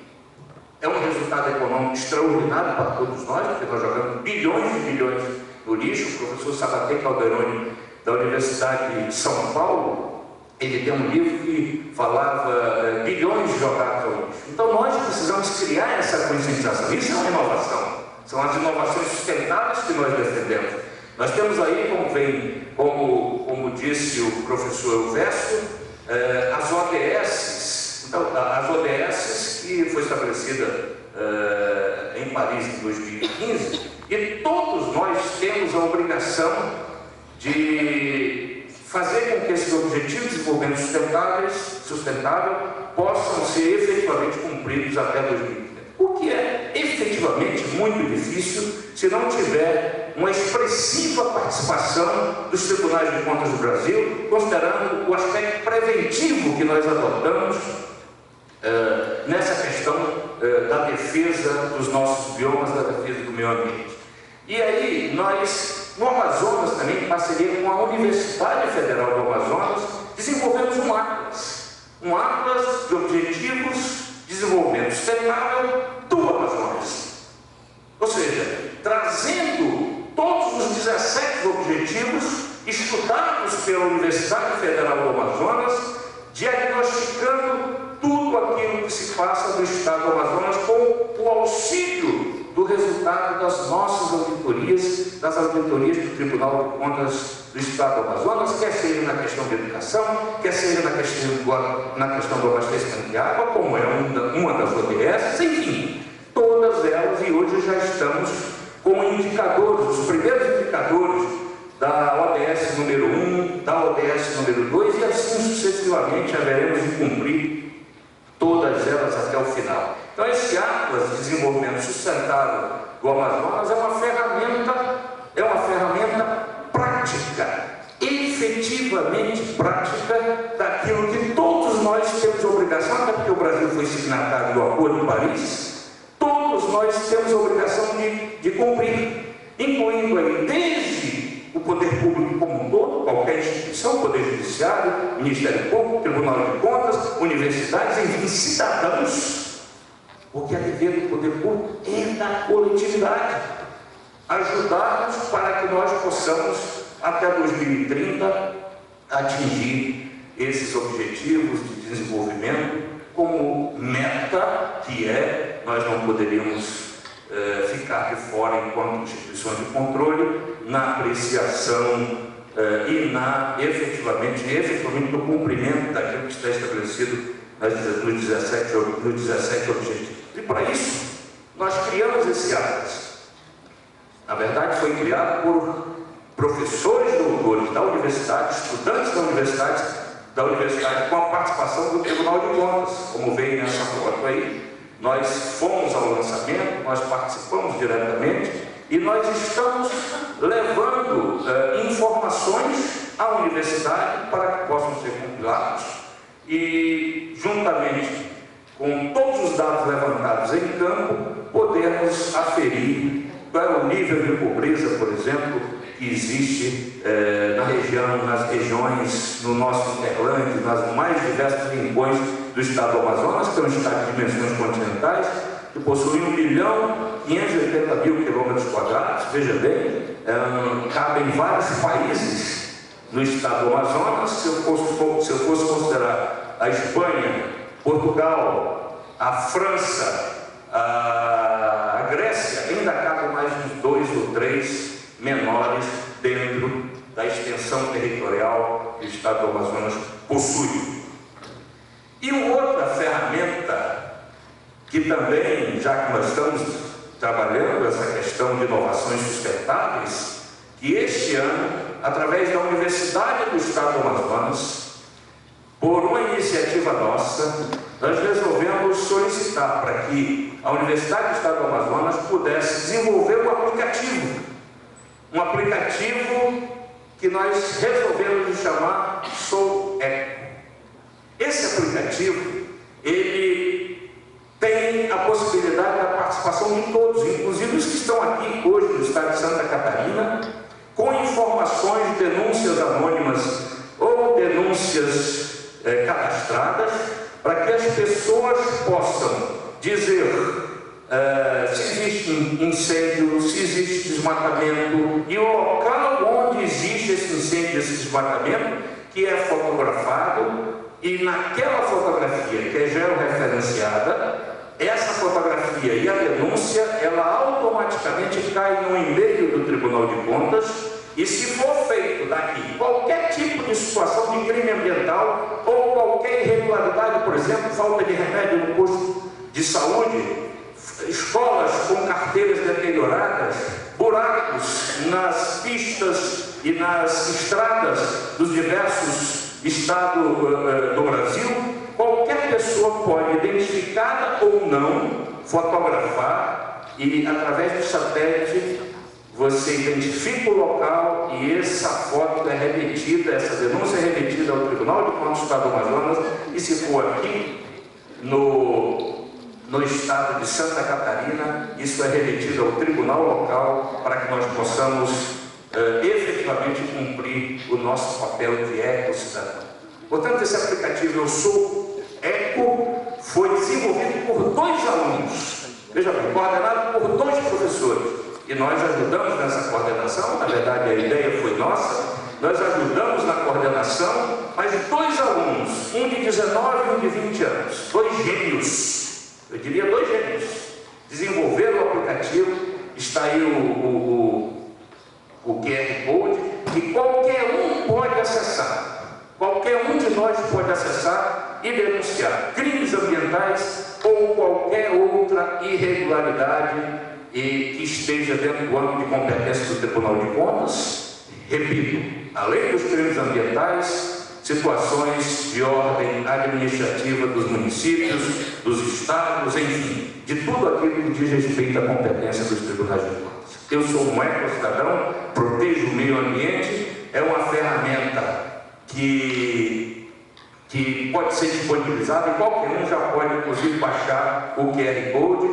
é um resultado econômico extraordinário para todos nós, porque nós jogamos bilhões e bilhões no lixo. O professor Sabaté Calderoni, da Universidade de São Paulo, ele tem um livro que falava bilhões jogados ao lixo. Então nós precisamos criar essa conscientização. Isso é uma inovação. São as inovações sustentáveis que nós defendemos. Nós temos aí, como disse o professor Elvésio, as ODS. Então, as ODS que foi estabelecida em Paris em 2015, e todos nós temos a obrigação de fazer com que esses objetivos de desenvolvimento sustentável possam ser efetivamente cumpridos até 2030. O que é efetivamente muito difícil se não tiver uma expressiva participação dos tribunais de contas do Brasil, considerando o aspecto preventivo que nós adotamos nessa questão da defesa dos nossos biomas, da defesa do meio ambiente. E aí nós, no Amazonas também, em parceria com a Universidade Federal do Amazonas, desenvolvemos um atlas de objetivos de desenvolvimento sustentável do Amazonas. Ou seja, trazendo todos os 17 objetivos estudados pela Universidade Federal do Amazonas, diagnosticando tudo aquilo que se passa no estado do Amazonas com o auxílio do resultado das nossas auditorias, das auditorias do Tribunal de Contas do Estado do Amazonas, quer seja na questão de educação, quer seja na questão do abastecimento de água, como é uma das ODS, enfim, todas elas, e hoje já estamos com indicadores, os primeiros indicadores da ODS número 1, da ODS número 2, e assim sucessivamente haveremos de cumprir todas elas até o final. Então esse Atlas de Desenvolvimento Sustentável do Amazonas é uma ferramenta prática, efetivamente prática, daquilo que todos nós temos obrigação, até porque o Brasil foi signatário do Acordo de Paris, todos nós temos temos a obrigação de cumprir, incluindo aí desde o poder público como um todo, qualquer instituição, Poder Judiciário, Ministério Público, Tribunal de Contas, universidades, enfim, cidadãos, porque a dever do poder público é da coletividade, ajudar-nos para que nós possamos, até 2030, atingir esses objetivos de desenvolvimento como meta, que é, nós não poderíamos ficar de fora enquanto instituições de controle na apreciação efetivamente no cumprimento daquilo que está estabelecido nos 17 objetivos. E para isso, nós criamos esse atlas. Na verdade, foi criado por professores doutores da universidade, estudantes da universidade, com a participação do Tribunal de Contas, como veio nessa foto aí. Nós fomos ao lançamento, nós participamos diretamente e nós estamos levando informações à universidade para que possam ser compilados e, juntamente com todos os dados levantados em campo, podermos aferir qual é o nível de pobreza, por exemplo, que existe nas regiões, no nosso hinterland, nas mais diversos rincões do estado do Amazonas, que é um estado de dimensões continentais, que possui 1.580.000 km², veja bem, cabem vários países no estado do Amazonas. Se eu fosse considerar a Espanha, Portugal, a França, a Grécia, ainda cabem mais uns 2 ou 3 menores dentro da extensão territorial que o estado do Amazonas possui. E outra ferramenta que também, já que nós estamos trabalhando essa questão de inovações sustentáveis, que este ano, através da Universidade do Estado do Amazonas, por uma iniciativa nossa, nós resolvemos solicitar para que a Universidade do Estado do Amazonas pudesse desenvolver um aplicativo que nós resolvemos chamar Sou Eco. Esse aplicativo, ele tem a possibilidade da participação de todos, inclusive os que estão aqui hoje no estado de Santa Catarina, com informações, denúncias anônimas ou denúncias cadastradas, para que as pessoas possam dizer se existe incêndio, se existe desmatamento, e o local onde existe esse incêndio, esse desmatamento, que é fotografado, e naquela fotografia que é georreferenciada, essa fotografia e a denúncia, ela automaticamente cai no e-mail do Tribunal de Contas, e se for feito daqui qualquer tipo de situação de crime ambiental ou qualquer irregularidade, por exemplo, falta de remédio no posto de saúde, escolas com carteiras deterioradas, buracos nas pistas e nas estradas dos diversos estados do Brasil, qualquer pessoa pode, identificada ou não, fotografar e, através do satélite, você identifica o local e essa foto é remetida, essa denúncia é remetida ao Tribunal de Contas do Estado do Amazonas, e se for aqui no estado de Santa Catarina, isso é remetido ao tribunal local para que nós possamos efetivamente cumprir o nosso papel de eco-cidadão. Portanto, esse aplicativo Eu Sou Eco foi desenvolvido por 2 alunos, veja bem, coordenado por 2 professores, e nós ajudamos nessa coordenação. Na verdade, a ideia foi nossa, nós ajudamos na coordenação, mas 2 alunos, um de 19 e um de 20 anos, 2 gênios, eu diria 2 gênios, desenvolveram o aplicativo. Está aí o QR Code, que qualquer um pode acessar, qualquer um de nós pode acessar e denunciar crimes ambientais ou qualquer outra irregularidade que esteja dentro do âmbito de competência do Tribunal de Contas. Repito, além dos crimes ambientais, situações de ordem administrativa dos municípios, dos estados, enfim, de tudo aquilo que diz respeito à competência dos tribunais de contas. Eu sou um eco-cidadão, protejo o meio ambiente, é uma ferramenta que pode ser disponibilizada e qualquer um já pode, inclusive, baixar o QR Code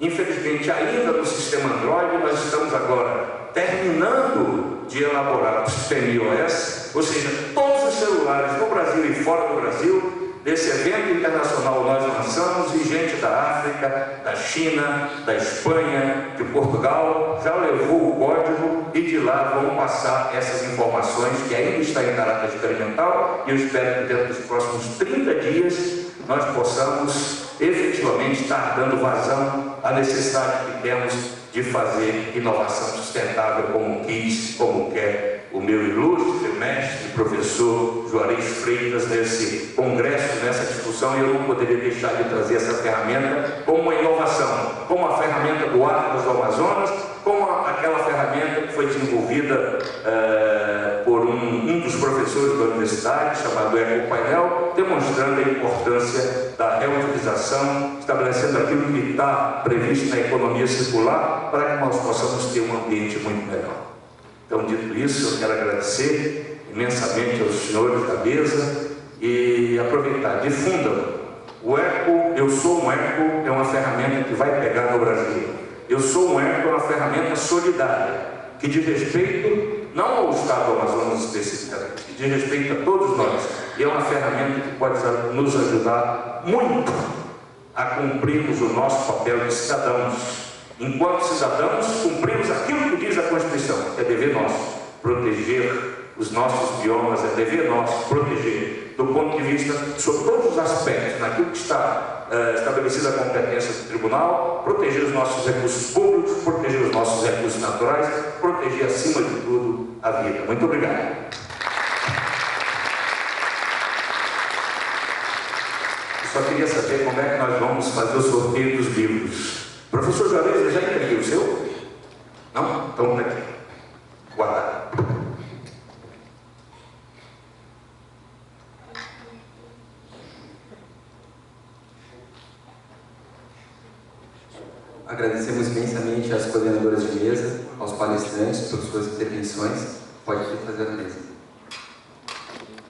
Infelizmente, ainda no sistema Android, nós estamos agora terminando de elaborar o sistema iOS, ou seja, todos os celulares no Brasil e fora do Brasil, desse evento internacional nós lançamos, e gente da África, da China, da Espanha, de Portugal, já levou o código e de lá vão passar essas informações que ainda está em caráter experimental, e eu espero que dentro dos próximos 30 dias nós possamos efetivamente estar dando vazão à necessidade que temos de fazer inovação sustentável, como quis, como quer o meu ilustre mestre, professor Juarez Freitas, nesse congresso, nessa discussão, e eu não poderia deixar de trazer essa ferramenta como uma inovação, como a ferramenta do Atlas do Amazonas, como aquela ferramenta que foi desenvolvida por um dos professores da universidade, chamado Ecopainel, demonstrando a importância da reutilização, estabelecendo aquilo que está previsto na economia circular, para que nós possamos ter um ambiente muito melhor. Então, dito isso, eu quero agradecer imensamente aos senhores da mesa e aproveitar, difundam o Eco. Eu sou um Eco, é uma ferramenta que vai pegar no Brasil. Eu sou um Eco, é uma ferramenta solidária, que diz respeito não ao Estado do Amazonas especificamente, que diz respeito a todos nós. E é uma ferramenta que pode nos ajudar muito a cumprirmos o nosso papel de cidadãos. Enquanto cidadãos, cumprimos aquilo que diz a Constituição, que é dever nosso proteger os nossos biomas, é dever nosso proteger, do ponto de vista, sobre todos os aspectos, naquilo que está estabelecida a competência do tribunal, proteger os nossos recursos públicos, proteger os nossos recursos naturais, proteger, acima de tudo, a vida. Muito obrigado. Eu só queria saber como é que nós vamos fazer o sorteio dos livros. Professor Juarez, já entendeu o seu? Não? Então está aqui. Guardado. Agradecemos imensamente às coordenadoras de mesa, aos palestrantes, por suas intervenções. Pode fazer a mesa.